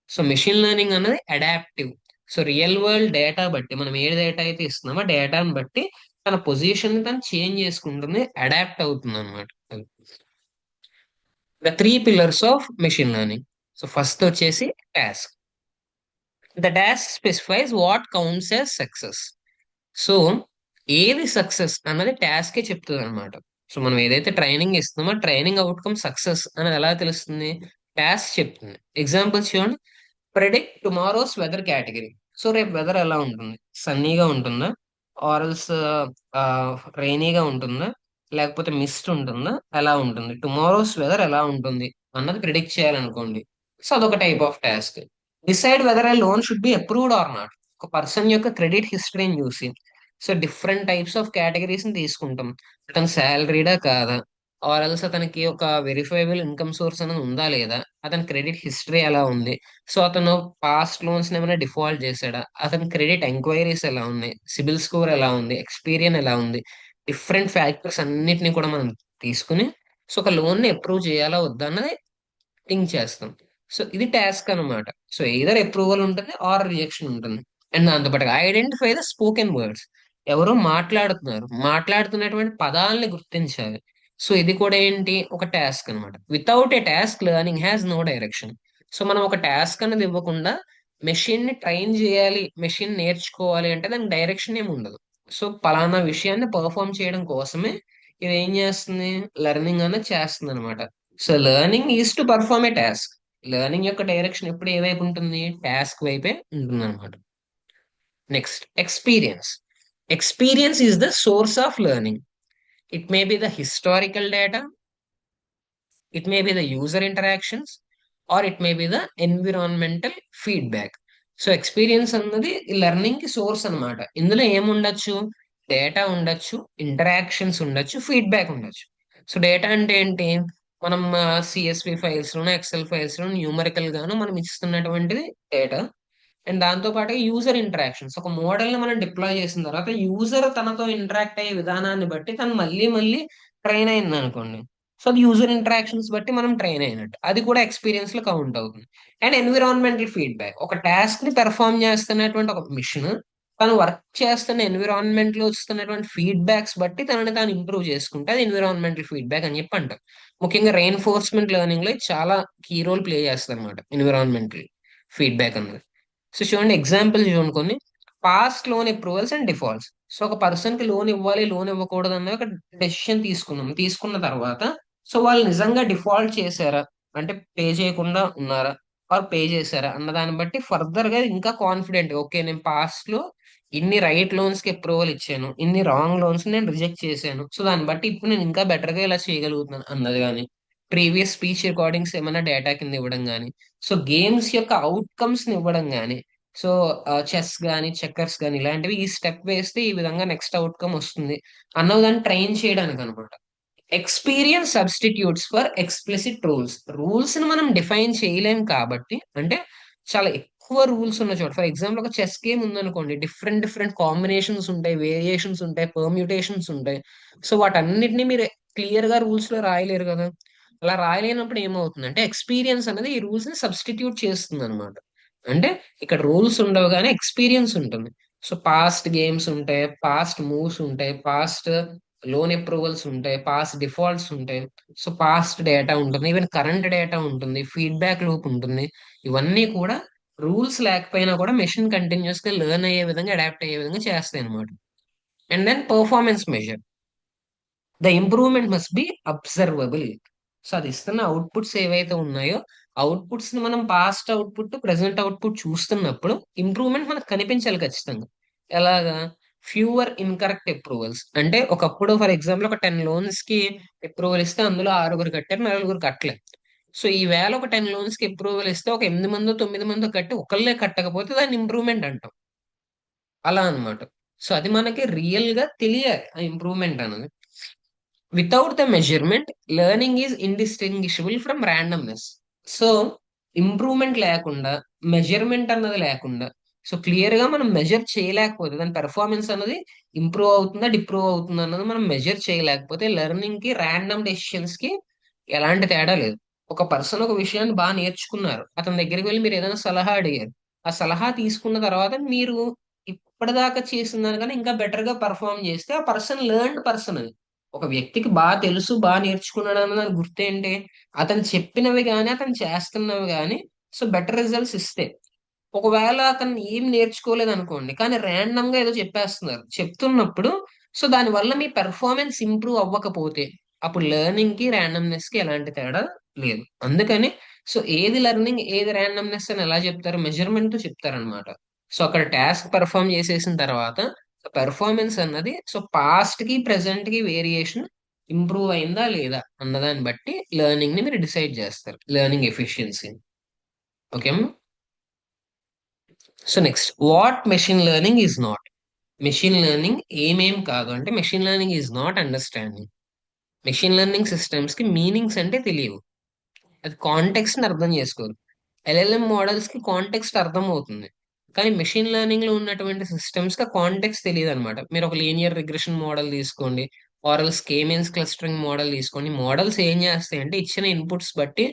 సో మెషిన్ లెర్నింగ్ అన్నది adaptive. So real world data బట్టి మనం ఏ డేటా అయితే ఇస్తున్నామో డేటాను బట్టి తన పొజిషన్ ని తను చేంజ్ చేసుకుంటుంది, అడాప్ట్ అవుతుంది అనమాట. The three pillars of machine learning. So first వచ్చేసి task. The task specifies what counts as success. So ఏది సక్సెస్ అన్నది టాస్క్ చెప్తుంది అనమాట. సో మనం ఏదైతే ట్రైనింగ్ ఇస్తున్నామో ట్రైనింగ్ అవుట్కమ్ సక్సెస్ అనేది ఎలా తెలుస్తుంది? టాస్క్ చెప్తుంది. ఎగ్జాంపుల్స్ చూడండి. Predict tomorrow's weather category. So రేపు వెదర్ ఎలా ఉంటుంది? సన్నీగా ఉంటుందా, ఆరల్స్ రైనీగా ఉంటుందా, లేకపోతే మిస్ట్ ఉంటుందా, ఎలా ఉంటుంది? టుమారోస్ వెదర్ ఎలా ఉంటుంది అన్నది ప్రిడిక్ట్ చేయాలనుకోండి. సో అదొక type of task. Decide whether I loan should be approved or not. ఒక పర్సన్ యొక్క క్రెడిట్ హిస్టరీని చూసి so different types of categories ని తీసుకుంటాం. అతను శాలరీడా కాదా, ఆర్ ఎల్స్ అతనికి ఒక వెరిఫైబుల్ ఇన్కమ్ సోర్స్ అనేది ఉందా లేదా, అతని క్రెడిట్ హిస్టరీ ఎలా ఉంది, సో అతను పాస్ట్ లోన్స్ ఏమైనా డిఫాల్ట్ చేశాడా, అతని క్రెడిట్ ఎంక్వైరీస్ ఎలా ఉన్నాయి, సిబిల్ స్కోర్ ఎలా ఉంది, ఎక్స్పీరియన్ ఎలా ఉంది, డిఫరెంట్ ఫ్యాక్టర్స్ అన్నిటిని కూడా మనం తీసుకుని సో ఒక లోన్ ని అప్రూవ్ చేయాలా వద్దా అన్నది థింక్ చేస్తాం. సో ఇది టాస్క్ అన్నమాట. సో ఎయిదర్ అప్రూవల్ ఉంటుంది ఆర్ రిజెక్షన్ ఉంటుంది. అండ్ దాంతోపాటు ఐడెంటిఫై ద స్పోకెన్ వర్డ్స్. ఎవరో మాట్లాడుతున్నారు, మాట్లాడుతున్నటువంటి పదాలని గుర్తించాలి. సో ఇది కూడా ఏంటి? ఒక టాస్క్ అన్నమాట. Without a task learning has no direction. So మనం ఒక టాస్క్ అనేది ఇవ్వకుండా మెషిన్ ని ట్రైన్ చేయాలి, మెషిన్ నేర్చుకోవాలి అంటే దానికి డైరెక్షన్ ఏమి ఉండదు. సో పలానా విషయాన్ని పర్ఫామ్ చేయడం కోసమే ఇది ఏం చేస్తుంది? లెర్నింగ్ అనేది చేస్తుంది అనమాట. So learning is to perform a task. Learning యొక్క డైరెక్షన్ ఎప్పుడు ఏ వైపు ఉంటుంది? టాస్క్ వైపే ఉంటుంది అనమాట. Next, experience. Experience is the source of learning. It may be the historical data, it may be the user interactions, or it may be the environmental feedback. So experience అన్నది learning కి source అన్నమాట. ఇందులో ఏముండొచ్చు? Data ఉండొచ్చు, interactions ఉండొచ్చు, feedback ఉండొచ్చు. So data అంటే ఏంటి? మనం సిఎస్వి ఫైల్స్ లోను, ఎక్సెల్ ఫైల్స్ లోను, న్యూమరికల్ గాను మనం ఇస్తున్నటువంటిది డేటా. అండ్ దాంతో పాటు యూజర్ ఇంటరాక్షన్స్. ఒక మోడల్ ని మనం డిప్లాయ్ చేసిన తర్వాత యూజర్ తనతో ఇంటరాక్ట్ అయ్యే విధానాన్ని బట్టి తను మళ్ళీ మళ్ళీ ట్రైన్ అయింది అనుకోండి. సో అది యూజర్ ఇంటరాక్షన్స్ బట్టి మనం ట్రైన్ అయినట్టు, అది కూడా ఎక్స్పీరియన్స్ లో కౌంట్ అవుతుంది. And environmental feedback. ఒక టాస్క్ ని పెర్ఫామ్ చేస్తున్నటువంటి ఒక మిషన్ తను వర్క్ చేస్తున్న ఎన్విరాన్మెంట్ లో వస్తున్నటువంటి ఫీడ్బ్యాక్స్ బట్టి తనని తాను ఇంప్రూవ్ చేసుకుంటే అది ఎన్విరాన్మెంటల్ ఫీడ్బ్యాక్ అని చెప్పి అంటారు. ముఖ్యంగా రెయిన్ఫోర్స్మెంట్ లెర్నింగ్ లో ఇది చాలా కీ రోల్ ప్లే చేస్తుంది అనమాట, ఎన్విరాన్మెంటల్ ఫీడ్బ్యాక్ అన్నది. సో చూడండి, ఎగ్జాంపుల్ చూడండి కొన్ని. Past loan approvals and defaults. So ఒక పర్సన్ కి లోన్ ఇవ్వాలి, లోన్ ఇవ్వకూడదు అన్న ఒక డెసిషన్ తీసుకున్నాం. తీసుకున్న తర్వాత సో వాళ్ళు నిజంగా డిఫాల్ట్ చేశారా, అంటే పే చేయకుండా ఉన్నారా, ఆర్ పే చేశారా అన్న దాన్ని బట్టి ఫర్దర్ గా ఇంకా కాన్ఫిడెంట్, ఓకే నేను పాస్ట్ లో ఇన్ని రైట్ లోన్స్ కి అప్రూవల్ ఇచ్చాను, ఇన్ని రాంగ్ లోన్స్ నేను రిజెక్ట్ చేశాను, సో దాన్ని బట్టి ఇప్పుడు నేను ఇంకా బెటర్ గా ఇలా చేయగలుగుతున్నాను అన్నది కానీ, ప్రీవియస్ స్పీచ్ రికార్డింగ్స్ ఏమైనా డేటా కింద ఇవ్వడం కానీ, సో గేమ్స్ యొక్క అవుట్కమ్స్ ని ఇవ్వడం కానీ, సో చెస్ కానీ చెక్కర్స్ కానీ ఇలాంటివి ఈ స్టెప్ వేస్తే ఈ విధంగా నెక్స్ట్ అవుట్కమ్ వస్తుంది అన్నదాన్ని ట్రైన్ చేయడానికి అనమాట. Experience substitutes for explicit rules. Rules ని మనం డిఫైన్ చేయలేం కాబట్టి, అంటే చాలా ఎక్కువ రూల్స్ ఉన్న చోట, ఫర్ ఎగ్జాంపుల్ ఒక చెస్ గేమ్ ఉందనుకోండి, డిఫరెంట్ డిఫరెంట్ కాంబినేషన్స్ ఉంటాయి, వేరియేషన్స్ ఉంటాయి, పర్మ్యూటేషన్స్ ఉంటాయి. సో వాటన్నిటిని మీరు క్లియర్ గా రూల్స్ లో రాయలేరు కదా. అలా రాయలేనప్పుడు ఏమవుతుందంటే ఎక్స్పీరియన్స్ అనేది ఈ రూల్స్ ని సబ్స్టిట్యూట్ చేస్తుంది అనమాట. అంటే ఇక్కడ రూల్స్ ఉండవు కానీ ఎక్స్పీరియన్స్ ఉంటుంది. సో పాస్ట్ గేమ్స్ ఉంటాయి, పాస్ట్ మూవ్స్ ఉంటాయి, పాస్ట్ లోన్ అప్రూవల్స్ ఉంటాయి, పాస్ట్ డిఫాల్ట్స్ ఉంటాయి. సో పాస్ట్ డేటా ఉంటుంది, ఈవెన్ కరెంట్ డేటా ఉంటుంది, ఫీడ్బ్యాక్ లూప్ ఉంటుంది. ఇవన్నీ కూడా రూల్స్ లేకపోయినా కూడా మెషిన్ కంటిన్యూస్ గా లెర్న్ అయ్యే విధంగా, అడాప్ట్ అయ్యే విధంగా చేస్తాయి అనమాట. And then performance measure. The improvement must be observable. So అది ఇస్తున్న అవుట్పుట్స్ ఏవైతే ఉన్నాయో, అవుట్పుట్స్ ని మనం పాస్ట్ అవుట్పుట్, ప్రెసెంట్ అవుట్పుట్ చూస్తున్నప్పుడు ఇంప్రూవ్మెంట్ మనకు కనిపించాలి ఖచ్చితంగా. ఎలాగా? Fewer incorrect approvals. అంటే ఒకప్పుడు ఫర్ ఎగ్జాంపుల్ ఒక 10 లోన్స్ కి అప్రూవల్ ఇస్తే అందులో 6 కట్టారు, 4 కట్టలేదు. సో ఈ వేళ ఒక 10 లోన్స్ కి అప్రూవల్ ఇస్తే ఒక 8 మందో 9 మందో కట్టి ఒకళ్ళే కట్టకపోతే దాన్ని ఇంప్రూవ్మెంట్ అంటాం. అలా అన్నమాట. సో అది మనకి రియల్ గా తెలియాలి ఆ ఇంప్రూవ్మెంట్ అనేది. Without the measurement learning is ఇండిస్టింగ్విషబుల్ from randomness. So improvement లేకుండా, మెజర్మెంట్ అన్నది లేకుండా, సో క్లియర్ గా మనం మెజర్ చేయలేకపోతే దాని పెర్ఫార్మెన్స్ అన్నది ఇంప్రూవ్ అవుతుందా డిప్రూవ్ అవుతుందా అన్నది మనం మెజర్ చేయలేకపోతే లెర్నింగ్ కి, ర్యాండమ్ డెసిషన్స్ కి ఎలాంటి తేడా లేదు. ఒక పర్సన్ ఒక విషయాన్ని బాగా నేర్చుకున్నారు, అతని దగ్గరికి వెళ్ళి మీరు ఏదైనా సలహా అడిగారు. ఆ సలహా తీసుకున్న తర్వాత మీరు ఇప్పటిదాకా చేసిన దానికన్నా ఇంకా బెటర్ గా పర్ఫామ్ చేస్తే ఆ పర్సన్ లెర్న్డ్ పర్సన్ అది. ఒక వ్యక్తికి బాగా తెలుసు, బాగా నేర్చుకున్నాడు అన్న దాని గుర్తేంటి? అతను చెప్పినవి కానీ, అతను చేస్తున్నవి కానీ సో బెటర్ రిజల్ట్స్ ఇస్తే. ఒకవేళ అతను ఏం నేర్చుకోలేదు అనుకోండి, కానీ ర్యాండమ్ గా ఏదో చెప్పేస్తున్నారు, చెప్తున్నప్పుడు సో దాని వల్ల మీ పెర్ఫార్మెన్స్ ఇంప్రూవ్ అవ్వకపోతే అప్పుడు లెర్నింగ్ కి, ర్యాండమ్నెస్ కి ఎలాంటి తేడా లేదు. అందుకని సో ఏది లెర్నింగ్, ఏది ర్యాండమ్నెస్ అని ఎలా చెప్తారు? మెజర్మెంట్ తో చెప్తారనమాట. సో అక్కడ టాస్క్ పెర్ఫామ్ చేసేసిన తర్వాత పెర్ఫార్మెన్స్ అన్నది సో పాస్ట్ కి ప్రెసెంట్ కి వేరియేషన్ ఇంప్రూవ్ అయిందా లేదా అన్నదాన్ని బట్టి లెర్నింగ్ ని మీరు డిసైడ్ చేస్తారు, learning efficiency. Okay. So next, what machine learning is not. Machine learning ఏమేం కాదు అంటే, machine learning is not understanding. Machine learning systems కి మీనింగ్స్ అంటే తెలియవు, అది కాంటెక్స్ట్ ని అర్థం చేసుకోరు. ఎల్ఎల్ఎం మోడల్స్ కి కాంటెక్స్ట్ అర్థం అవుతుంది, కానీ మెషిన్ లెర్నింగ్ లో ఉన్నటువంటి సిస్టమ్స్ కి కాంటెక్స్ట్ తెలియదు అనమాట. మీరు ఒక లీనియర్ రిగ్రెషన్ మోడల్ తీసుకోండి, ఆరల్ స్కేమెన్స్ క్లస్టరింగ్ మోడల్ తీసుకోండి. మోడల్స్ ఏం చేస్తాయి అంటే ఇచ్చిన ఇన్పుట్స్ బట్టి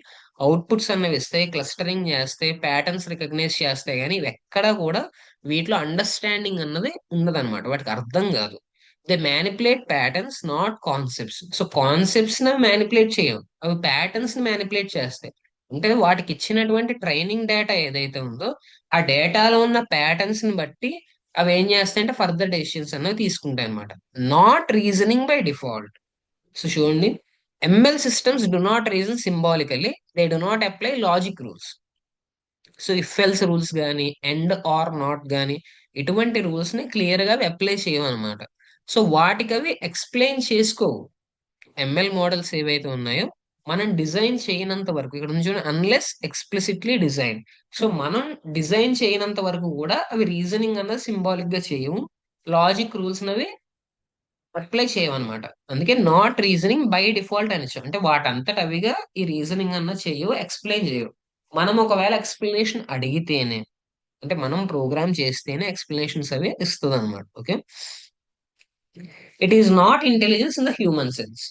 అవుట్పుట్స్ అన్నవి ఇస్తాయి, క్లస్టరింగ్ చేస్తాయి, ప్యాటర్న్స్ రికగ్నైజ్ చేస్తాయి, కానీ ఇవి ఎక్కడా కూడా వీటిలో అండర్స్టాండింగ్ అన్నది ఉండదన్నమాట, వాటికి అర్థం కాదు. They manipulate patterns not concepts. So concepts ని మ్యానిపులేట్ చేయవు, అవి ప్యాటర్న్స్ ని మ్యానిపులేట్ చేస్తాయి. అంటే వాటికి ఇచ్చినటువంటి ట్రైనింగ్ డేటా ఏదైతే ఉందో ఆ డేటాలో ఉన్న ప్యాటర్న్స్ ని బట్టి అవి ఏం చేస్తాయంటే ఫర్దర్ డెసిషన్స్ అనేవి తీసుకుంటాయి అనమాట. Not reasoning by default. So చూడండి, ML systems do not reason symbolically, they do not apply logic rules. So if else rules కానీ, ఎండ్ ఆర్ నాట్ కానీ, ఇటువంటి రూల్స్ ని క్లియర్ గా అప్లై చేయమన్నమాట. సో వాటికి అవి ఎక్స్ప్లెయిన్ చేసుకోవు. ఎంఎల్ మోడల్స్ ఏవైతే ఉన్నాయో మనం డిజైన్ చేయనంత వరకు, ఇక్కడ నుంచి అన్లెస్ ఎక్స్ప్లిసిట్లీ డిజైన్. సో మనం డిజైన్ చేయనంత వరకు కూడా అవి రీజనింగ్ అన్నది సింబాలిక్ గా చేయవు, లాజిక్ రూల్స్ అవి అప్లై చేయమన్నమాట. అందుకే నాట్ రీజనింగ్ బై డిఫాల్ట్ అని ఇచ్చాం, అంటే వాటంతట అవిగా ఈ రీజనింగ్ అన్న చేయవు, ఎక్స్ప్లెయిన్ చేయవు. మనం ఒకవేళ ఎక్స్ప్లెనేషన్ అడిగితేనే, అంటే మనం ప్రోగ్రామ్ చేస్తేనే ఎక్స్ప్లెనేషన్స్ అవి ఇస్తుంది అనమాట. Okay. It is not intelligence in the human sense.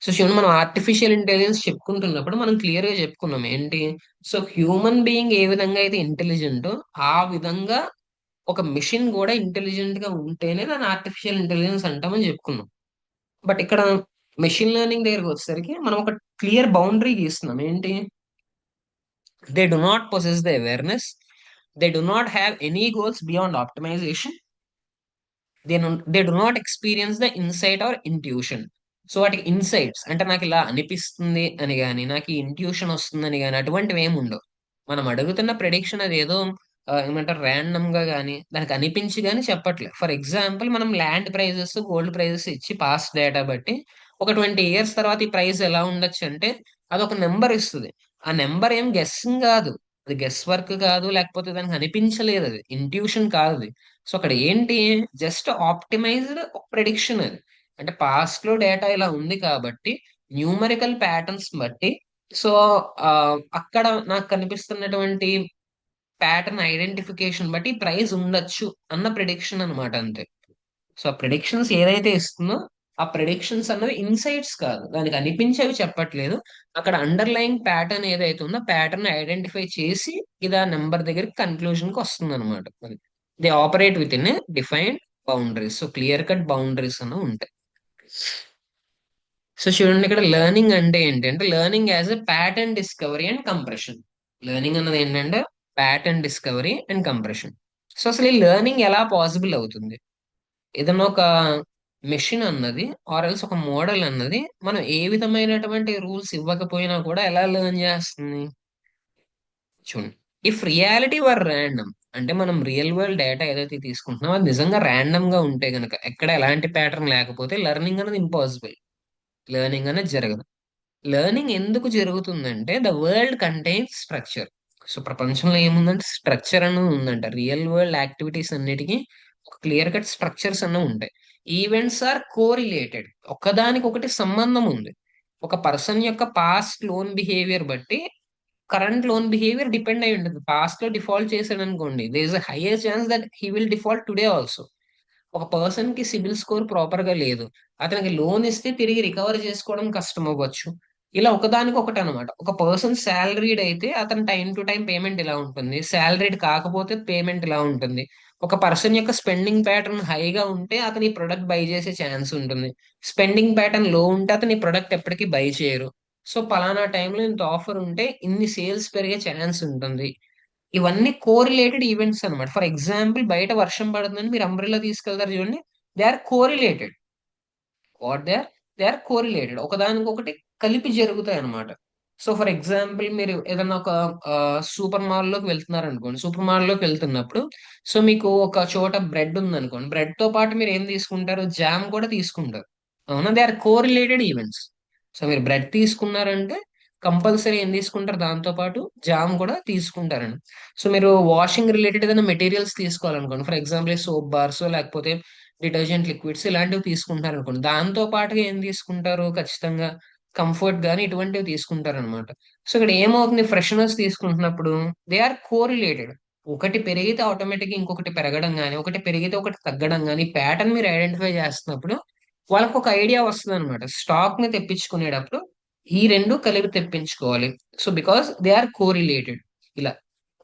So చూడండి, మనం ఆర్టిఫిషియల్ ఇంటెలిజెన్స్ చెప్పుకుంటున్నప్పుడు మనం క్లియర్ గా చెప్పుకున్నాం ఏంటి? సో హ్యూమన్ బీయింగ్ ఏ విధంగా అయితే ఇంటెలిజెంట్, ఆ విధంగా ఒక మిషన్ కూడా ఇంటెలిజెంట్ గా ఉంటేనే దాన్ని ఆర్టిఫిషియల్ ఇంటెలిజెన్స్ అంటామని చెప్పుకున్నాం. బట్ ఇక్కడ మెషిన్ లెర్నింగ్ దగ్గరకు వచ్చేసరికి మనం ఒక క్లియర్ బౌండరీ గీస్తున్నాం ఏంటి? They do not possess the awareness, they do not have any goals beyond optimization, they do not experience the insight or intuition. So వాటికి ఇన్సైట్స్ అంటే నాకు ఇలా అనిపిస్తుంది అని కానీ, నాకు ఈ ఇంట్యూషన్ వస్తుందని కానీ అటువంటివి ఏమి ఉండవు. మనం అడుగుతున్న ప్రెడిక్షన్ అది ఏదో ఏమంటారు ర్యాండమ్ గా కానీ, దానికి అనిపించి కానీ చెప్పట్లేదు. ఫర్ ఎగ్జాంపుల్ మనం ల్యాండ్ ప్రైజెస్, గోల్డ్ ప్రైజెస్ ఇచ్చి పాస్ట్ డేటా బట్టి ఒక 20 ఇయర్స్ తర్వాత ఈ ప్రైస్ ఎలా ఉండొచ్చు అంటే అది ఒక నెంబర్ ఇస్తుంది. ఆ నెంబర్ ఏం గెస్సింగ్ కాదు, అది గెస్ వర్క్ కాదు, లేకపోతే దానికి అనిపించలేదు, అది ఇంట్యూషన్ కాదు అది. సో అక్కడ ఏంటి? జస్ట్ ఆప్టిమైజ్డ్ ప్రెడిక్షన్ అది. అంటే పాస్ట్ లో డేటా ఇలా ఉంది కాబట్టి న్యూమరికల్ ప్యాటర్న్స్ బట్టి. సో అక్కడ నాకు కనిపిస్తున్నటువంటి ప్యాటర్న్ ఐడెంటిఫికేషన్ బట్టి ప్రైస్ ఉండొచ్చు అన్న ప్రిడిక్షన్ అనమాట అంతే. సో ఆ ప్రిడిక్షన్స్ ఏదైతే ఇస్తుందో ఆ ప్రిడిక్షన్స్ అన్నవి ఇన్సైట్స్ కాదు, దానికి అనిపించేవి చెప్పట్లేదు. అక్కడ అండర్లయింగ్ ప్యాటర్న్ ఏదైతే ఉందో ప్యాటర్న్ ఐడెంటిఫై చేసి ఇది ఆ నెంబర్ దగ్గరికి కన్క్లూజన్ కి వస్తుంది అనమాట. They operate with in a defined boundaries. So clear cut boundaries అన్న ఉంటాయి. సో చూడండి, ఇక్కడ లెర్నింగ్ అంటే ఏంటి అంటే learning as a pattern discovery and compression. Learning అన్నది ఏంటంటే pattern discovery and compression. So అసలు ఈ లెర్నింగ్ ఎలా పాసిబుల్ అవుతుంది? ఏదైనా ఒక మెషిన్ అన్నది ఆర్ఎల్స్ ఒక మోడల్ అన్నది మనం ఏ విధమైనటువంటి రూల్స్ ఇవ్వకపోయినా కూడా ఎలా లెర్న్ చేస్తుంది? చూడండి, ఇఫ్ రియాలిటీ వర్ ర్యాండమ్, అంటే మనం రియల్ వరల్డ్ డేటా ఏదైతే తీసుకుంటున్నామో అది నిజంగా ర్యాండమ్ గా ఉంటే గనక, ఎక్కడ ఎలాంటి ప్యాటర్న్ లేకపోతే లెర్నింగ్ అనేది ఇంపాసిబుల్. లెర్నింగ్ అనేది జరగదు. లెర్నింగ్ ఎందుకు జరుగుతుందంటే the world contains structure. So ప్రపంచంలో ఏముందంటే స్ట్రక్చర్ అనేది ఉందంట. రియల్ వరల్డ్ యాక్టివిటీస్ అన్నిటికీ ఒక క్లియర్ కట్ స్ట్రక్చర్స్ అన్న ఉంటాయి. ఈవెంట్స్ ఆర్ కోరిలేటెడ్, ఒకదానికొకటి సంబంధం ఉంది. ఒక పర్సన్ యొక్క పాస్ట్ లోన్ బిహేవియర్ బట్టి కరెంట్ లోన్ బిహేవియర్ డిపెండ్ అయి ఉంటుంది. పాస్ట్ లో డిఫాల్ట్ చేశాడు అనుకోండి, there is a higher chance that he will default today also. ఒక పర్సన్ కి సిబిల్ స్కోర్ ప్రాపర్ గా లేదు, అతనికి లోన్ ఇస్తే తిరిగి రికవర్ చేసుకోవడం కష్టం అవ్వచ్చు. ఇలా ఒకదానికి ఒకటి అనమాట. ఒక పర్సన్ శాలరీడ్ అయితే అతని టైం టు టైం పేమెంట్ ఇలా ఉంటుంది, శాలరీడ్ కాకపోతే పేమెంట్ ఇలా ఉంటుంది. ఒక పర్సన్ యొక్క స్పెండింగ్ ప్యాటర్న్ హైగా ఉంటే అతని ప్రొడక్ట్ బై చేసే ఛాన్స్ ఉంటుంది, స్పెండింగ్ ప్యాటర్న్ లో ఉంటే అతని ప్రొడక్ట్ ఎప్పటికీ బై చేయరు. సో పలానా టైంలో ఇంత ఆఫర్ ఉంటే ఇన్ని సేల్స్ పెరిగే ఛాన్స్ ఉంటుంది. ఇవన్నీ కోరిలేటెడ్ ఈవెంట్స్ అనమాట. ఫర్ ఎగ్జాంపుల్, బయట వర్షం పడుతుందని మీరు అంబ్రెల్లా తీసుకెళ్తారు చూడండి, they are correlated. What they are correlated, ఒకదానికొకటి కలిపి జరుగుతాయి అనమాట. సో ఫర్ ఎగ్జాంపుల్, మీరు ఏదైనా ఒక సూపర్ మాల్ లోకి వెళ్తున్నారు అనుకోండి. సూపర్ మాల్ లోకి వెళ్తున్నప్పుడు సో మీకు ఒక చోట బ్రెడ్ ఉంది అనుకోండి, బ్రెడ్ తో పాటు మీరు ఏం తీసుకుంటారు? జామ్ కూడా తీసుకుంటారు. అవునా? They are correlated events. So మీరు బ్రెడ్ తీసుకున్నారంటే కంపల్సరీ ఏం తీసుకుంటారు? దాంతో పాటు జామ్ కూడా తీసుకుంటారండి. సో మీరు వాషింగ్ రిలేటెడ్ ఏదైనా మెటీరియల్స్ తీసుకోవాలనుకోండి, ఫర్ ఎగ్జాంపుల్ సోప్ బార్స్ లేకపోతే డిటర్జెంట్ లిక్విడ్స్ ఇలాంటివి తీసుకుంటారు అనుకోండి, దాంతో పాటుగా ఏం తీసుకుంటారు? ఖచ్చితంగా కంఫర్ట్ గానీ ఇటువంటివి తీసుకుంటారు అనమాట. సో ఇక్కడ ఏమవుతుంది? ఫ్రెషనర్స్ తీసుకుంటున్నప్పుడు దే ఆర్ కోరిలేటెడ్. ఒకటి పెరిగితే ఆటోమేటిక్ ఇంకొకటి పెరగడం కానీ, ఒకటి పెరిగితే ఒకటి తగ్గడం కానీ ప్యాటర్న్ మీరు ఐడెంటిఫై చేస్తున్నప్పుడు వాళ్ళకి ఒక ఐడియా వస్తుంది అనమాట. స్టాక్ ని తెప్పించుకునేటప్పుడు ఈ రెండు కలిపి తెప్పించుకోవాలి. So because they are correlated. ఇలా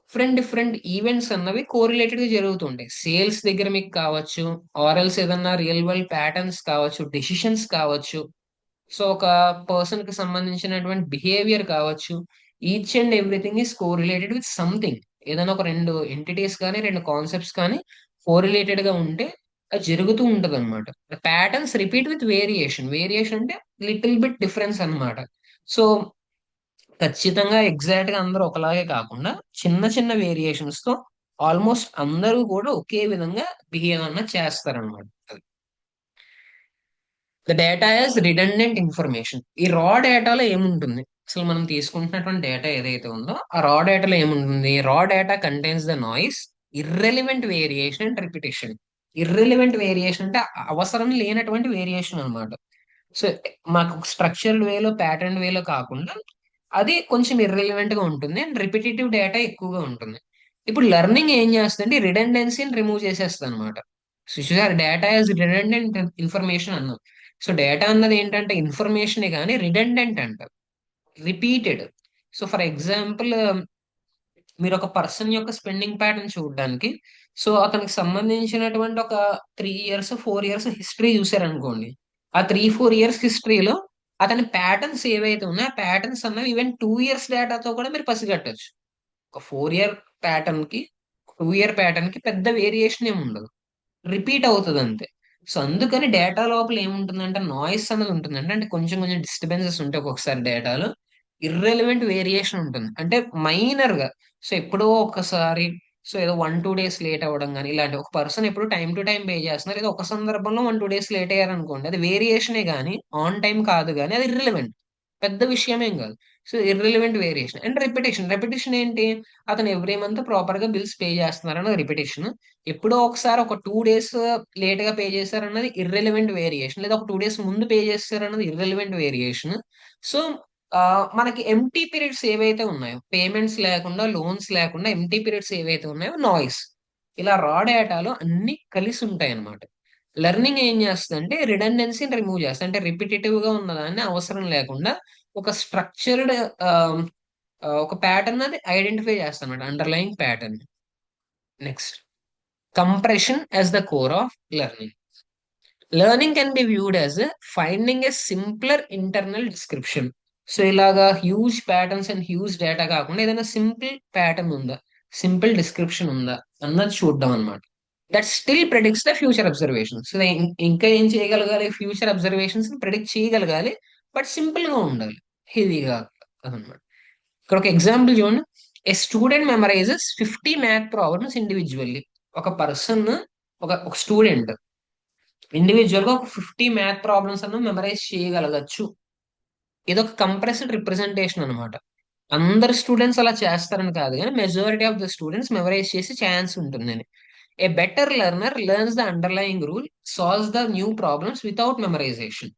డిఫరెంట్ డిఫరెంట్ ఈవెంట్స్ అన్నవి కోరిలేటెడ్ గా జరుగుతుంటాయి. సేల్స్ దగ్గర మీకు కావచ్చు, ఆర్ఎల్స్ ఏదన్నా రియల్ వరల్డ్ ప్యాటర్న్స్ కావచ్చు, డెసిషన్స్ కావచ్చు. సో ఒక పర్సన్ కి సంబంధించినటువంటి బిహేవియర్ కావచ్చు. Each and everything is correlated with something. ఏదైనా ఒక రెండు ఎంటిటీస్ కానీ రెండు కాన్సెప్ట్స్ కానీ కోరిలేటెడ్ గా ఉంటే అది జరుగుతూ ఉంటది అనమాట. Patterns repeat with variation. Variation అంటే లిటిల్ బిట్ డిఫరెన్స్ అన్నమాట. సో ఖచ్చితంగా ఎగ్జాక్ట్ గా అందరూ ఒకలాగే కాకుండా చిన్న చిన్న వేరియేషన్స్ తో ఆల్మోస్ట్ అందరూ కూడా ఒకే విధంగా బిహేవ్ అన్నది చేస్తారనమాట. The data as redundant information. ఈ రా డేటాలో ఏముంటుంది? అసలు మనం తీసుకుంటున్నటువంటి డేటా ఏదైతే ఉందో ఆ రా డేటాలో ఏముంటుంది? రా data contains the noise, irrelevant variation and repetition. Irrelevant variation అంటే అవసరం లేనటువంటి వేరియేషన్ అన్నమాట. సో మాకు స్ట్రక్చర్డ్ వేలో ప్యాటర్న్ వేలో కాకుండా అది కొంచెం ఇర్రెలివెంట్ గా ఉంటుంది అండ్ రిపిటేటివ్ డేటా ఎక్కువగా ఉంటుంది. ఇప్పుడు లెర్నింగ్ ఏం చేస్తుంది? రిడెండెన్సీని రిమూవ్ చేసేస్తుంది అనమాట. So data is redundant information అన్నాం. సో డేటా అన్నది ఏంటంటే ఇన్ఫర్మేషనే కానీ రిడెండెంట్ అంట, రిపీటెడ్. సో ఫర్ ఎగ్జాంపుల్, మీరు ఒక పర్సన్ యొక్క స్పెండింగ్ ప్యాటర్న్ చూడడానికి సో అతనికి సంబంధించినటువంటి ఒక 3 ఇయర్స్ 4 ఇయర్స్ హిస్టరీ చూసారనుకోండి. ఆ 3 4 ఇయర్స్ హిస్టరీలో అతని ప్యాటర్న్స్ ఏవైతే ఉన్నాయో ఆ ప్యాటర్న్స్ అన్నవి ఈవెన్ 2 ఇయర్స్ డేటాతో కూడా మీరు పసిగట్టచ్చు. ఒక 4 ఇయర్ ప్యాటర్న్ కి 2 ఇయర్ ప్యాటర్న్ కి పెద్ద వేరియేషన్ ఏమి ఉండదు, రిపీట్ అవుతుంది అంతే. సో అందుకని డేటా లోపల ఏముంటుందంటే నాయిస్ అనేది ఉంటుంది. అంటే కొంచెం కొంచెం డిస్టర్బెన్సెస్ ఉంటాయి ఒక్కొక్కసారి డేటాలో. ఇర్రెలివెంట్ వేరియేషన్ ఉంటుంది అంటే మైనర్ గా. సో ఎప్పుడో ఒకసారి సో ఏదో 1 2 డేస్ లేట్ అవ్వడం కానీ ఇలాంటి, ఒక పర్సన్ ఎప్పుడు టైం టు టైం పే చేస్తున్నారు, ఏదో ఒక సందర్భంలో 1 2 డేస్ లేట్ అయ్యారనుకోండి, అది వేరియేషనే కానీ ఆన్ టైం కాదు కానీ అది ఇర్రెలివెంట్. పెద్ద విషయం ఏం కాదు. So irrelevant variation and repetition. Repetition ఏంటి? అతను ఎవ్రీ మంత్ ప్రాపర్ గా బిల్స్ పే చేస్తున్నారన్నది రిపిటేషన్. ఎప్పుడో ఒకసారి ఒక 2 డేస్ లేట్ గా పే చేశారన్నది ఇర్రెలవెంట్ వేరియేషన్, లేదా ఒక 2 డేస్ ముందు పే చేస్తారన్నది ఇర్రెలవెంట్ వేరియేషన్. సో ఆ, మనకి ఎంటీ పీరియడ్స్ ఏవైతే ఉన్నాయో, పేమెంట్స్ లేకుండా లోన్స్ లేకుండా ఎంటీ పీరియడ్స్ ఏవైతే ఉన్నాయో నాయిస్, ఇలా రా డేటాలో అన్ని కలిసి ఉంటాయి అన్నమాట. లెర్నింగ్ ఏం చేస్తుందంటే రిడెండెన్సీని రిమూవ్ చేస్తుంది. అంటే రిపిటేటివ్ గా ఉన్నదాన్ని అవసరం లేకుండా ఒక స్ట్రక్చర్డ్ ఒక ప్యాటర్న్ అది ఐడెంటిఫై చేస్తాం అనమాట, underlying pattern. Next, compression as the core of learning. Learning can be viewed as finding a simpler internal description. So ఇలాగా huge patterns and huge data కాకుండా ఏదైనా సింపుల్ ప్యాటర్న్ ఉందా, సింపుల్ డిస్క్రిప్షన్ ఉందా అన్నది చూడడం అనమాట. That still predicts the future observations. ఇంకా ఏం చేయగలగాలి? ఫ్యూచర్ అబ్జర్వేషన్స్ ప్రెడిక్ట్ చేయగలగాలి, బట్ సింపుల్ గా ఉండాలి, హెవీగా అనమాట. ఇక్కడ ఒక ఎగ్జాంపుల్ చూడండి. A student memorises 50 math problems individually. ఒక పర్సన్, ఒక స్టూడెంట్ ఇండివిజువల్ గా ఒక 50 మ్యాథ్ ప్రాబ్లమ్స్ అನ್ನು మెమరైజ్ చేయగలగచ్చు. ఇదొక కంప్రెస్డ్ రిప్రజెంటేషన్ అనమాట. అందరు స్టూడెంట్స్ అలా చేస్తారని కాదు, కానీ majority of the students memorize చేసే ఛాన్స్ ఉంటుందని. A better learner learns the underlying rule, solves the new problems without memorization.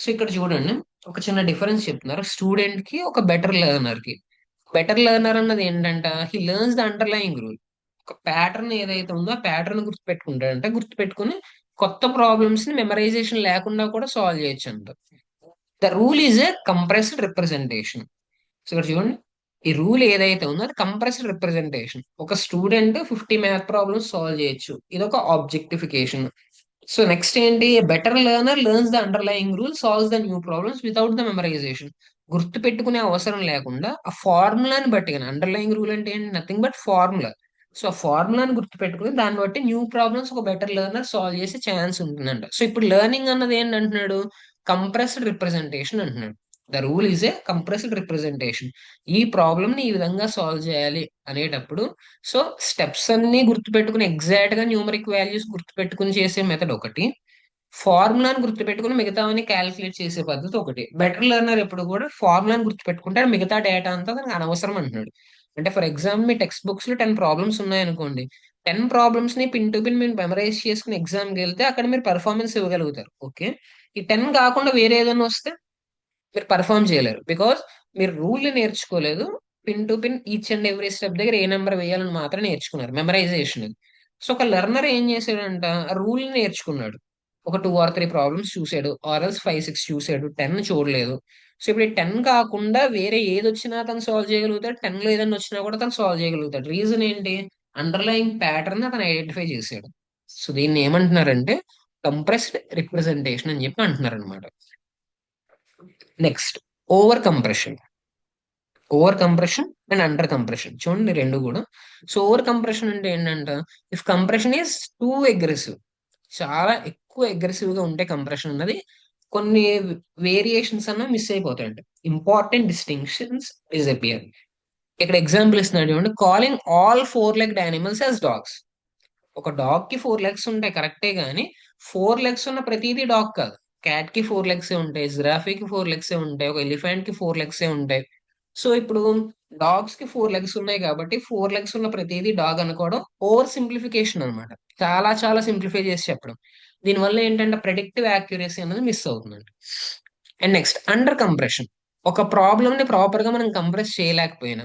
So ఇక్కడ చూడండి, ఒక చిన్న డిఫరెన్స్ చెప్తున్నారు స్టూడెంట్ కి ఒక బెటర్ లెర్నర్ కి. బెటర్ లెర్నర్ అన్నది ఏంటంట, he learns the underlying rule. ఒక ప్యాటర్న్ ఏదైతే ఉందో ఆ ప్యాటర్న్ గుర్తుపెట్టుకుంటాడంటే, గుర్తుపెట్టుకుని కొత్త ప్రాబ్లమ్స్ ని మెమరైజేషన్ లేకుండా కూడా సాల్వ్ చేయొచ్చు అంట. The rule is a compressed representation. So ఇక్కడ చూడండి, ఈ రూల్ ఏదైతే ఉందో అది కంప్రెస్డ్ రిప్రజెంటేషన్. ఒక స్టూడెంట్ 50 మ్యాథ్ ప్రాబ్లమ్స్ సాల్వ్ చేయొచ్చు, ఇది ఒక ఆబ్జెక్టిఫికేషన్. సో నెక్స్ట్ ఏంటి? Better learner learns the underlying rule, solves the new problems without the memorisation. గుర్తు పెట్టుకునే అవసరం లేకుండా ఆ ఫార్ములాని బట్టి, కానీ అండర్లయింగ్ రూల్ అంటే ఏంటి? Nothing but formula. సో ఆ ఫార్ములాని గుర్తు పెట్టుకుని దాన్ని బట్టి న్యూ ప్రాబ్లమ్స్ ఒక బెటర్ లెర్నర్ సాల్వ్ చేసే ఛాన్స్ ఉంటుందంట. సో ఇప్పుడు లెర్నింగ్ అన్నది ఏంటంటున్నాడు? కంప్రెస్డ్ రిప్రజెంటేషన్ అంటున్నాడు. The rule is a compressed representation. ఈ ప్రాబ్లమ్ ని ఈ విధంగా సాల్వ్ చేయాలి అనేటప్పుడు, సో స్టెప్స్ అన్ని గుర్తుపెట్టుకుని ఎగ్జాక్ట్ గా న్యూమరిక్ వాల్యూస్ గుర్తుపెట్టుకుని చేసే మెథడ్ ఒకటి, ఫార్ములాని గుర్తుపెట్టుకుని మిగతావన్నీ క్యాలిక్యులేట్ చేసే పద్ధతి ఒకటి. బెటర్ లెర్నర్ ఎప్పుడు కూడా ఫార్ములాని గుర్తుపెట్టుకుంటే మిగతా డేటా అంతా దానికి అనవసరం అంటున్నాడు. అంటే for example me text books లో 10 ప్రాబ్లమ్స్ ఉన్నాయనుకోండి, 10 ప్రాబ్లమ్స్ ని పిన్ టు పిన్ మీరు మెమరైజ్ చేసుకుని ఎగ్జామ్కి వెళ్తే అక్కడ మీరు పర్ఫార్మెన్స్ ఇవ్వగలుగుతారు. ఓకే, ఈ 10 కాకుండా వేరే ఏదైనా వస్తే మీరు పర్ఫామ్ చేయలేరు, బికాస్ మీరు రూల్ నేర్చుకోలేదు. Pin to pin each and every step దగ్గర ఏ నెంబర్ వేయాలని మాత్రం నేర్చుకున్నారు, మెమరైజేషన్ ఇది. సో ఒక లెర్నర్ ఏం చేశాడంట, ఆ రూల్ నేర్చుకున్నాడు. ఒక 2 or 3 ప్రాబ్లమ్స్ చూసాడు, ఆర్ఎల్స్ 5, 6 చూసాడు, 10 చూడలేదు. సో ఇప్పుడు ఈ 10 కాకుండా వేరే ఏది వచ్చినా తను సాల్వ్ చేయగలుగుతాడు, 10 లో ఏదైనా వచ్చినా కూడా తను సాల్వ్ చేయగలుగుతాడు. రీజన్ ఏంటి? అండర్లయింగ్ ప్యాటర్న్ అతను ఐడెంటిఫై చేశాడు. సో దీన్ని ఏమంటున్నారంటే కంప్రెస్డ్ రిప్రజెంటేషన్ అని చెప్పి అంటున్నారు అనమాట. Next, over compression. Over compression and under compression చూడండి రెండు కూడా. సో ఓవర్ కంప్రెషన్ అంటే ఏంటంట, if compression is two aggressive, చాలా ఎక్కువ అగ్రెసివ్ గా ఉంటే కంప్రెషన్ అన్నది కొన్ని వేరియేషన్స్ అన్న మిస్ అయిపోతాయంట, ఇంపార్టెంట్ డిస్టింక్షన్స్ డిసపియర్. ఇక్కడ ఎగ్జాంపుల్ ఇస్తున్నాడు చూడండి, calling all 4 legged animals as dogs. ఒక డాగ్ కి 4 లెగ్స్ ఉంటాయి కరెక్టే, కానీ 4 లెగ్స్ ఉన్న ప్రతిదీ డాగ్ కాదు. క్యాట్ కి 4 లెగ్సే ఉంటాయి, జిరాఫీకి 4 లెగ్సే ఉంటాయి, ఒక ఎలిఫెంట్ కి 4 లెగ్సే ఉంటాయి. సో ఇప్పుడు డాగ్స్ కి 4 లెగ్స్ ఉన్నాయి కాబట్టి 4 లెగ్స్ ఉన్న ప్రతిదీ డాగ్ అనుకోవడం ఓవర్ సింప్లిఫికేషన్ అనమాట. చాలా చాలా సింప్లిఫై చేసి చెప్పడం. దీనివల్ల ఏంటంటే ప్రెడిక్టివ్ యాక్యురసీ అనేది మిస్ అవుతుందండి. And next, under compression. ఒక ప్రాబ్లమ్ ని ప్రాపర్ గా మనం కంప్రెస్ చేయలేకపోయినా,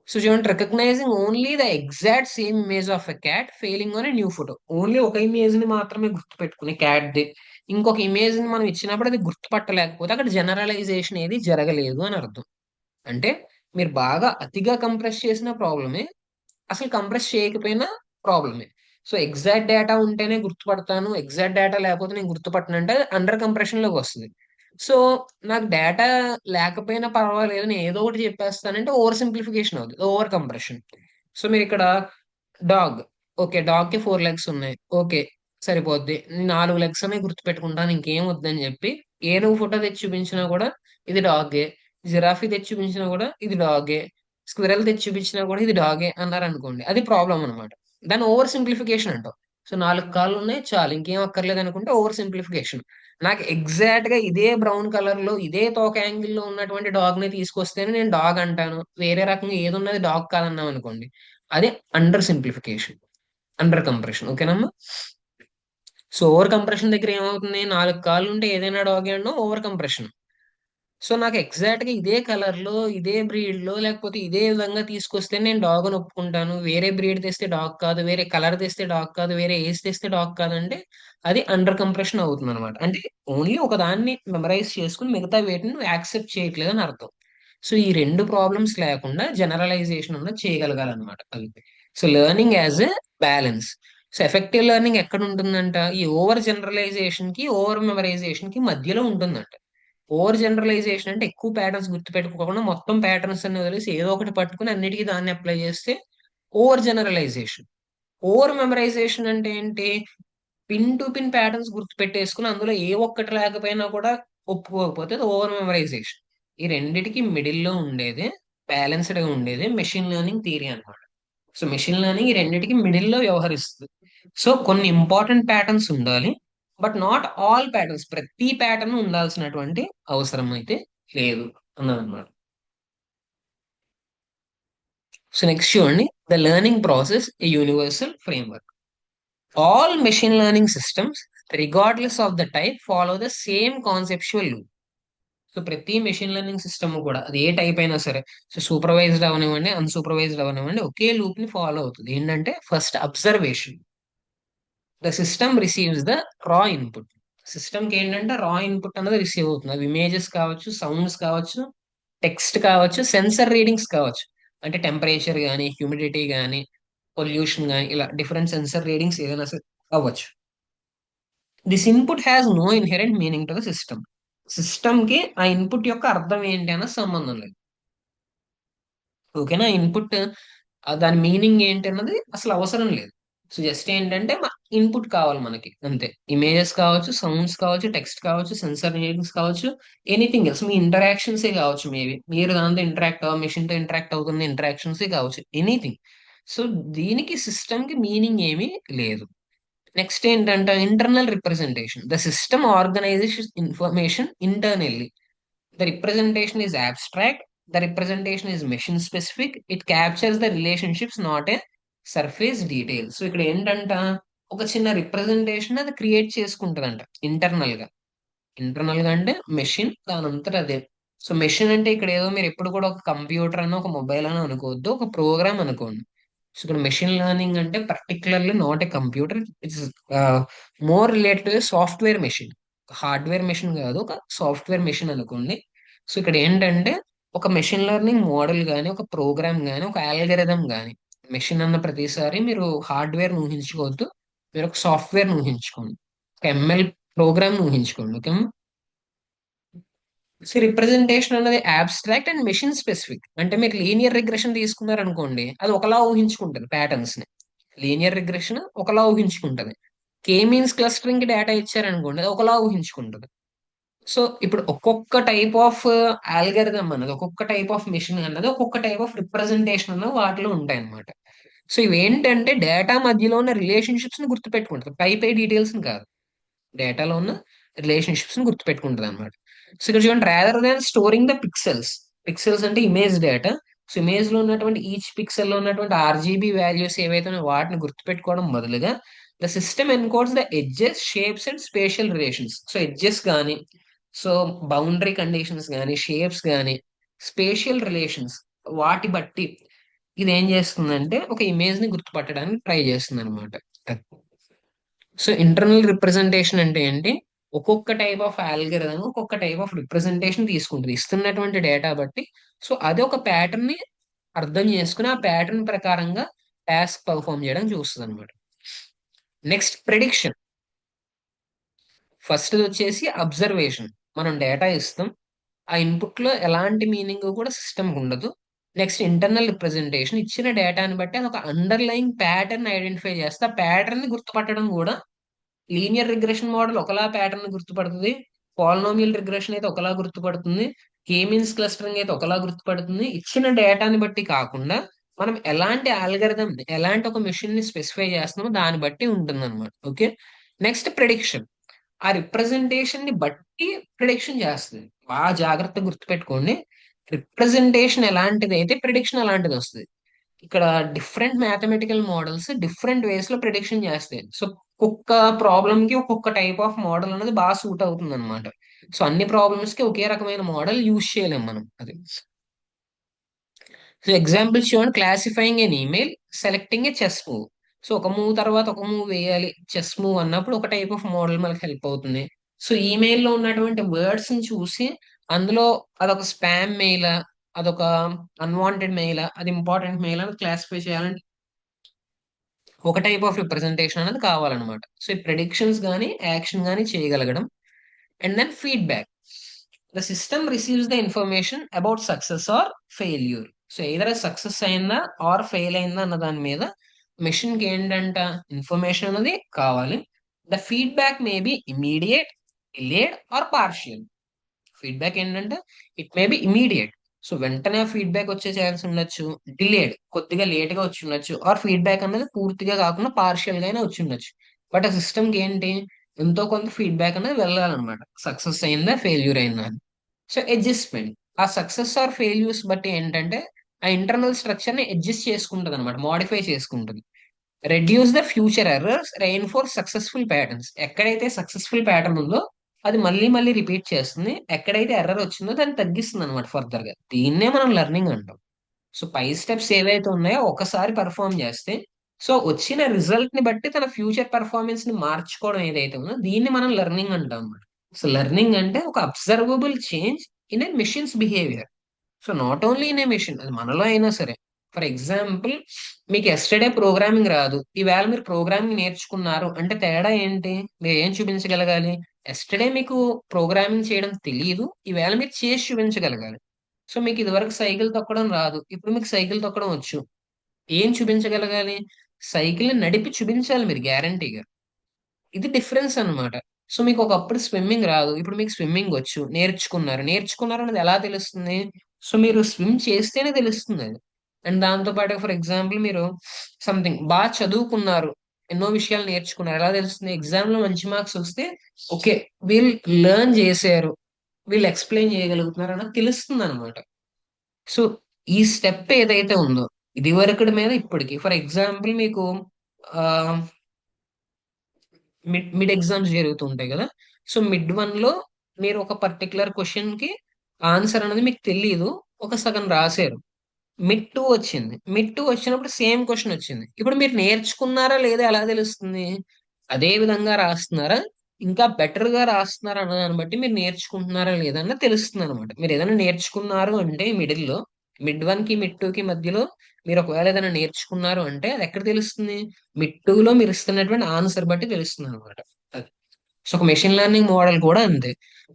సో చూడండి, recognizing only the exact same image of a cat failing on a new photo. Only ఒక ఇమేజ్ ని మాత్రమే గుర్తుపెట్టుకుని క్యాట్ ది, ఇంకొక ఇమేజ్ ని మనం ఇచ్చినప్పుడు అది గుర్తుపట్టలేకపోతే అక్కడ జనరలైజేషన్ ఏది జరగలేదు అని అర్థం. అంటే మీరు బాగా అతిగా కంప్రెస్ చేసిన ప్రాబ్లమే, అసలు కంప్రెస్ చేయకపోయినా ప్రాబ్లమే. సో ఎగ్జాక్ట్ డేటా ఉంటేనే గుర్తుపడతాను, ఎగ్జాక్ట్ డేటా లేకపోతే నేను గుర్తుపట్టను అంటే అండర్ కంప్రెషన్ లోకి వస్తుంది. సో నాకు డేటా లేకపోయినా పర్వాలేదు నేను ఏదో ఒకటి చెప్పేస్తానంటే ఓవర్ సింప్లిఫికేషన్ అవుతుంది, ఓవర్ కంప్రెషన్. సో మీరు ఇక్కడ డాగ్, ఓకే డాగ్ కి 4 లెగ్స్ ఉన్నాయి, ఓకే సరిపోద్ది, 4 లెగ్స్ అనే గుర్తుపెట్టుకుంటాను ఇంకేం వద్దని చెప్పి ఏ నువ్వు ఫోటో తెచ్చి చూపించినా కూడా ఇది డాగే, జిరాఫీ తెచ్చి చూపించినా కూడా ఇది డాగే, స్క్విరల్ తెచ్చి చూపించినా కూడా ఇది డాగే అన్నారు అనుకోండి, అది ప్రాబ్లం అనమాట. దాన్ని ఓవర్ సింప్లిఫికేషన్ అంటాం. సో 4 కాళ్ళు ఉన్నాయి చాలు, ఇంకేం అక్కర్లేదు అనుకుంటే ఓవర్ సింప్లిఫికేషన్. నాకు ఎగ్జాక్ట్ గా ఇదే బ్రౌన్ కలర్ లో ఇదే తోక యాంగిల్ లో ఉన్నటువంటి డాగ్ ని తీసుకొస్తేనే నేను డాగ్ అంటాను, వేరే రకంగా ఏది ఉన్నది డాగ్ కాదన్నాం అనుకోండి, అది అండర్ సింప్లిఫికేషన్, అండర్ కంప్రెషన్. ఓకేనమ్మా. సో ఓవర్ కంప్రెషన్ దగ్గర ఏమవుతుంది, 4 కాళ్ళు ఉంటే ఏదైనా డాగ్ అనడం ఓవర్ కంప్రెషన్. సో నాకు ఎగ్జాక్ట్ గా ఇదే కలర్ లో ఇదే బ్రీడ్ లో లేకపోతే ఇదే విధంగా తీసుకొస్తే నేను డాగ్ అని ఒప్పుకుంటాను, వేరే బ్రీడ్ తెస్తే డాగ్ కాదు, వేరే కలర్ తెస్తే డాగ్ కాదు, వేరే ఏజ్ తెస్తే డాగ్ కాదంటే అది అండర్ కంప్రెషన్ అవుతుంది అనమాట. అంటే ఓన్లీ ఒక దాన్ని మెమరైజ్ చేసుకుని మిగతా వేటిని నువ్వు యాక్సెప్ట్ చేయట్లేదు అని అర్థం. సో ఈ రెండు ప్రాబ్లమ్స్ లేకుండా జనరలైజేషన్ అన్నది చేయగలగాలన్నమాట అది. So learning as a balance. So effective learning ఎక్కడ ఉంటుందంట, ఈ ఓవర్ జనరలైజేషన్ కి ఓవర్ మెమరైజేషన్ కి మధ్యలో ఉంటుందంట. ఓవర్ జనరలైజేషన్ అంటే ఎక్కువ ప్యాటర్న్స్ గుర్తుపెట్టుకోకుండా మొత్తం ప్యాటర్న్స్ అన్ని వదిలేసి ఏదో ఒకటి పట్టుకుని అన్నిటికీ దాన్ని అప్లై చేస్తే ఓవర్ జనరలైజేషన్. ఓవర్ మెమరైజేషన్ అంటే ఏంటి, పిన్ టు పిన్ ప్యాటర్న్స్ గుర్తుపెట్టేసుకుని అందులో ఏ ఒక్కటి లేకపోయినా కూడా ఒప్పుకోకపోతే అది ఓవర్ మెమరైజేషన్. ఈ రెండిటికి మిడిల్ లో ఉండేది, బ్యాలెన్స్డ్ గా ఉండేది మెషిన్ లెర్నింగ్ థియరీ అన్నమాట. సో మెషిన్ లెర్నింగ్ ఈ రెండిటికి మిడిల్ లో వ్యవహరిస్తుంది. సో కొన్ని ఇంపార్టెంట్ ప్యాటర్న్స్ ఉండాలి, బట్ నాట్ ఆల్ ప్యాటర్న్స్, ప్రతి ప్యాటర్న్ ఉండాల్సినటువంటి అవసరం అయితే లేదు అన్నదన్నమాట. సో నెక్స్ట్ చూడండి, the learning process a universal framework. All machine learning systems regardless of the type follow the same conceptual loop. So ప్రతి మెషిన్ లెర్నింగ్ సిస్టమ్ కూడా అది ఏ టైప్ అయినా సరే, సో సూపర్వైజ్డ్ అవనివ్వండి అన్సూపర్వైజ్డ్ అవనివ్వండి, ఒకే లూప్ ని ఫాలో అవుతుంది. ఏంటంటే first observation, the system receives the raw input. System కి ఏంటంటే రా ఇన్పుట్ అనేది రిసీవ్ అవుతుంది, అవి ఇమేజెస్ కావచ్చు, సౌండ్స్ కావచ్చు, టెక్స్ట్ కావచ్చు, సెన్సర్ రీడింగ్స్ కావచ్చు. అంటే టెంపరేచర్ కానీ, హ్యూమిడిటీ కానీ, పొల్యూషన్ కానీ, ఇలా డిఫరెంట్ సెన్సర్ రీడింగ్స్ ఏదైనా సరే అవ్వచ్చు. This input has no inherent meaning to the system. System కి ఆ ఇన్పుట్ యొక్క అర్థం ఏంటి అన్న సంబంధం లేదు. ఓకేనా, ఇన్పుట్ దాని మీనింగ్ ఏంటి అన్నది అసలు అవసరం లేదు. సో జస్ట్ ఏంటంటే ఇన్పుట్ కావాలి మనకి అంతే. ఇమేజెస్ కావచ్చు, సౌండ్స్ కావచ్చు, టెక్స్ట్ కావచ్చు, సెన్సర్ రీడింగ్స్ కావచ్చు, ఎనీథింగ్ ఎల్స్, మీ ఇంటరాక్షన్స్ ఏ కావచ్చు, మేబీ మీరు దాంతో ఇంటరాక్ట్ మెషిన్ తో ఇంటరాక్ట్ అవుతున్న ఇంటరాక్షన్స్ ఏ కావచ్చు, ఎనీథింగ్. సో దీనికి సిస్టమ్ కి మీనింగ్ ఏమీ లేదు. నెక్స్ట్ ఏంటంటే internal representation, the system organization information internally. The representation is abstract. The representation is mission specific. It captures the relationships, not a surface detail. So ఇక్కడ ఏంటంట, ఒక చిన్న రిప్రజెంటేషన్ అది క్రియేట్ చేసుకుంటుందంట ఇంటర్నల్ గా. ఇంటర్నల్ గా అంటే మెషిన్ దానంతట అదే. సో మెషిన్ అంటే ఇక్కడ ఏదో మీరు ఎప్పుడు కూడా ఒక కంప్యూటర్ అని ఒక మొబైల్ అని అనుకోవద్దు, ఒక ప్రోగ్రామ్ అనుకోండి. సో ఇక్కడ మెషిన్ లెర్నింగ్ అంటే particularly not a computer, it's more related software machine. Hardware machine కాదు, ఒక సాఫ్ట్వేర్ మెషిన్ అనుకోండి. సో ఇక్కడ ఏంటంటే ఒక మెషిన్ లెర్నింగ్ మోడల్ కానీ, ఒక ప్రోగ్రామ్ కానీ, ఒక అల్గరిథం కానీ, మెషిన్ అన్న ప్రతిసారి మీరు హార్డ్వేర్ ఊహించుకోవద్దు, మీరు ఒక సాఫ్ట్వేర్ ఊహించుకోండి, ఒక ఎంఎల్ ప్రోగ్రామ్ ఊహించుకోండి. ఓకే. సో రిప్రజెంటేషన్ అనేది అబ్స్ట్రాక్ట్ అండ్ మెషిన్ స్పెసిఫిక్. అంటే మీరు లీనియర్ రిగ్రెషన్ తీసుకున్నారు అనుకోండి, అది ఒకలా ఊహించుకుంటుంది ప్యాటర్న్స్ ని. లీనియర్ రిగ్రెషన్ ఒకలా ఊహించుకుంటది. కే మీన్స్ క్లస్టరింగ్ కి డేటా ఇచ్చారనుకోండి, అది ఒకలా ఊహించుకుంటది. సో ఇప్పుడు ఒక్కొక్క టైప్ ఆఫ్ ఆల్గరిథం అన్నది, ఒక్కొక్క టైప్ ఆఫ్ మెషిన్ అన్నది, ఒక్కొక్క టైప్ ఆఫ్ రిప్రజెంటేషన్ అన్నది వాటిలో ఉంటాయి అన్నమాట. సో ఇవేంటంటే డేటా మధ్యలో ఉన్న రిలేషన్షిప్స్ ని గుర్తుపెట్టుకుంటారు, పై పై డీటెయిల్స్ కాదు. డేటాలో ఉన్న రిలేషన్షిప్స్ ని గుర్తుపెట్టుకుంటుంది అనమాట. సో ఇక్కడ చూడండి, rather than storing the pixels. Pixels అంటే ఇమేజ్ డేటా. సో ఇమేజ్ లో ఉన్నటువంటి ఈచ్ పిక్సెల్ లో ఉన్నటువంటి ఆర్జీబీ వాల్యూస్ ఏవైతే ఉన్నాయో వాటిని గుర్తుపెట్టుకోవడం బదులుగా the system encodes the edges, shapes and spatial relations. So edges కానీ, సో బౌండరీ కండిషన్స్ కానీ, షేప్స్ కానీ, స్పేషియల్ రిలేషన్స్, వాటి బట్టి ఇది ఏం చేస్తుందంటే ఒక ఇమేజ్ ని గుర్తుపట్టడానికి ట్రై చేస్తుంది అనమాట. సో ఇంటర్నల్ రిప్రజెంటేషన్ అంటే ఏంటి, ఒక్కొక్క టైప్ ఆఫ్ ఆల్గరిథం ఒక్కొక్క టైప్ ఆఫ్ రిప్రజెంటేషన్ తీసుకుంటుంది ఇస్తున్నటువంటి డేటా బట్టి. సో అది ఒక ప్యాటర్న్ ని అర్థం చేసుకుని ఆ ప్యాటర్న్ ప్రకారంగా టాస్క్ పర్ఫామ్ చేయడం చూస్తుంది అనమాట. Next prediction. ఫస్ట్ వచ్చేసి అబ్జర్వేషన్. మనం డేటా ఇస్తాం, ఆ ఇన్పుట్ లో ఎలాంటి మీనింగ్ కూడా సిస్టమ్ ఉండదు. నెక్స్ట్ ఇంటర్నల్ రిప్రజెంటేషన్, ఇచ్చిన డేటాని బట్టి అది ఒక అండర్లైన్ ప్యాటర్న్ ఐడెంటిఫై చేస్తే ఆ ప్యాటర్న్ ని గుర్తుపట్టడం కూడా, లీనియర్ రిగ్రెషన్ మోడల్ ఒకలా ప్యాటర్న్ గుర్తుపడుతుంది, పాలినామియల్ రిగ్రెషన్ అయితే ఒకలా గుర్తుపడుతుంది, కే మీన్స్ క్లస్టరింగ్ అయితే ఒకలా గుర్తుపడుతుంది. ఇచ్చిన డేటాని బట్టి కాకుండా మనం ఎలాంటి ఆల్గరిథం, ఎలాంటి ఒక మెషిన్ ని స్పెసిఫై చేస్తున్నామో దాన్ని బట్టి ఉంటుంది అనమాట. ఓకే. Next prediction. ఆ రిప్రజెంటేషన్ ని బట్టి ప్రిడిక్షన్ చేస్తుంది. బాగా జాగ్రత్తగా గుర్తుపెట్టుకోండి. రిప్రజెంటేషన్ ఎలాంటిది అయితే ప్రిడిక్షన్ అలాంటిది వస్తుంది. ఇక్కడ different mathematical models different ways లో ప్రిడిక్షన్ చేస్తాయి. సో ఒక్కొక్క ప్రాబ్లమ్ కి ఒక్కొక్క టైప్ ఆఫ్ మోడల్ అనేది బాగా సూట్ అవుతుంది అనమాట. సో అన్ని ప్రాబ్లమ్స్ కి ఒకే రకమైన మోడల్ యూజ్ చేయలేం మనం. అది. సో ఎగ్జాంపుల్ చూడండి. Classifying an email, selecting a chess move. So ఒక మూవ్ తర్వాత ఒక మూవ్ వేయాలి చెస్ మూవ్ అన్నప్పుడు ఒక టైప్ ఆఫ్ మోడల్ మనకి హెల్ప్ అవుతుంది. సో ఈమెయిల్ లో ఉన్నటువంటి వర్డ్స్ ని చూసి అందులో అదొక స్పామ్ మెయిల్, అదొక అన్వాంటెడ్ మెయిల్, అది ఇంపార్టెంట్ మెయిల్ అని క్లాసిఫై చేయాలంటే ఒక టైప్ ఆఫ్ రిప్రజెంటేషన్ అనేది కావాలన్నమాట. సో ఈ ప్రెడిక్షన్స్ కానీ యాక్షన్ కానీ చేయగలగడం. And then feedback. The system receives the information about success or failure. So ఏదైనా సక్సెస్ అయిందా ఆర్ ఫెయిల్ అయిందా అన్న దాని మీద మెషిన్ కి ఏంటంట ఇన్ఫర్మేషన్ అనేది కావాలి. The feedback may be immediate, delayed or partial. Feedback ఏంటంటే it may be immediate. So వెంటనే ఫీడ్బ్యాక్ వచ్చే ఛాన్స్ ఉండొచ్చు. డిలేడ్, కొద్దిగా లేట్ గా వచ్చి ఉండొచ్చు. ఆర్ ఫీడ్బ్యాక్ అనేది పూర్తిగా కాకుండా పార్షియల్ గా అయినా వచ్చి ఉండొచ్చు. బట్ ఆ సిస్టమ్ కి ఏంటి, ఎంతో కొంత ఫీడ్బ్యాక్ అనేది వెళ్ళాలన్నమాట. సక్సెస్ అయిందా ఫెయిల్యూర్ అయిందా అని. So adjustment. ఆ సక్సెస్ ఆర్ ఫెయిల్యూర్స్ బట్టి ఏంటంటే ఆ ఇంటర్నల్ స్ట్రక్చర్ ని అడ్జస్ట్ చేసుకుంటది అనమాట, మోడిఫై చేసుకుంటుంది. Reduce the future errors, reinforce successful patterns. ఎక్కడైతే సక్సెస్ఫుల్ ప్యాటర్న్ ఉందో అది మళ్ళీ మళ్ళీ రిపీట్ చేస్తుంది. ఎక్కడైతే ఎర్రర్ వచ్చిందో దాన్ని తగ్గిస్తుంది అనమాట ఫర్దర్ గా. దీన్నే మనం లెర్నింగ్ అంటాం. సో పై స్టెప్స్ ఏవైతే ఉన్నాయో ఒకసారి పర్ఫామ్ చేస్తే సో వచ్చిన రిజల్ట్ ని బట్టి తన ఫ్యూచర్ పెర్ఫార్మెన్స్ ని మార్చుకోవడం ఏదైతే ఉందో దీన్ని మనం లెర్నింగ్ అంటాం అన్నమాట. సో లెర్నింగ్ అంటే ఒక observable change in a machines behaviour. So not only in a machine, అది మనలో అయినా సరే. ఫర్ ఎగ్జాంపుల్, మీకు ఎస్టర్డే ప్రోగ్రామింగ్ రాదు, ఈవేళ మీరు ప్రోగ్రామింగ్ నేర్చుకున్నారు అంటే తేడా ఏంటి? మీరు ఏం చూపించగలగాలి? ఎస్టర్డే మీకు ప్రోగ్రామింగ్ చేయడం తెలియదు, ఈవేళ మీరు చేసి చూపించగలగాలి. సో మీకు ఇదివరకు సైకిల్ తొక్కడం రాదు, ఇప్పుడు మీకు సైకిల్ తొక్కడం వచ్చు. ఏం చూపించగలగాలి? సైకిల్ నడిపి చూపించాలి మీరు గ్యారంటీగా. ఇది డిఫరెన్స్ అన్నమాట. సో మీకు ఒకప్పుడు స్విమ్మింగ్ రాదు, ఇప్పుడు మీకు స్విమ్మింగ్ వచ్చు, నేర్చుకున్నారు అనేది ఎలా తెలుస్తుంది? సో మీరు స్విమ్ చేస్తేనే తెలుస్తుంది అది. అండ్ దాంతో పాటు ఫర్ ఎగ్జాంపుల్ మీరు సంథింగ్ బాగా చదువుకున్నారు, ఎన్నో విషయాలు నేర్చుకున్నారు, ఎలా తెలుస్తుంది? ఎగ్జామ్ లో మంచి మార్క్స్ వస్తే ఓకే, వీళ్ళు లెర్న్ చేశారు, వీళ్ళు ఎక్స్ప్లెయిన్ చేయగలుగుతున్నారు అన్నది తెలుస్తుంది అనమాట. సో ఈ స్టెప్ ఏదైతే ఉందో ఇది వరకటి మీద ఇప్పటికి, ఫర్ ఎగ్జాంపుల్ మీకు ఆ మిడ్ మిడ్ ఎగ్జామ్స్ జరుగుతుంటాయి కదా. సో మిడ్ వన్ లో మీరు ఒక పర్టికులర్ క్వశ్చన్ కి ఆన్సర్ అనేది మీకు తెలియదు, ఒక సగం రాశారు. మిడ్ టూ వచ్చింది, మిడ్ టూ వచ్చినప్పుడు సేమ్ క్వశ్చన్ వచ్చింది. ఇప్పుడు మీరు నేర్చుకున్నారా లేదా ఎలా తెలుస్తుంది? అదే విధంగా రాస్తున్నారా, ఇంకా బెటర్ గా రాస్తున్నారా అన్న దాన్ని బట్టి మీరు నేర్చుకుంటున్నారా లేదా అన్నది తెలుస్తుంది అనమాట. మీరు ఏదైనా నేర్చుకున్నారు అంటే మిడిల్ లో, మిడ్ వన్ కి మిడ్ టూ కి మధ్యలో మీరు ఒకవేళ ఏదైనా నేర్చుకున్నారు అంటే అది ఎక్కడ తెలుస్తుంది? మిడ్ టూ లో మీరు ఇస్తున్నటువంటి ఆన్సర్ బట్టి తెలుస్తుంది అనమాట. సో ఒక మెషిన్ లెర్నింగ్ మోడల్ కూడా అంతే.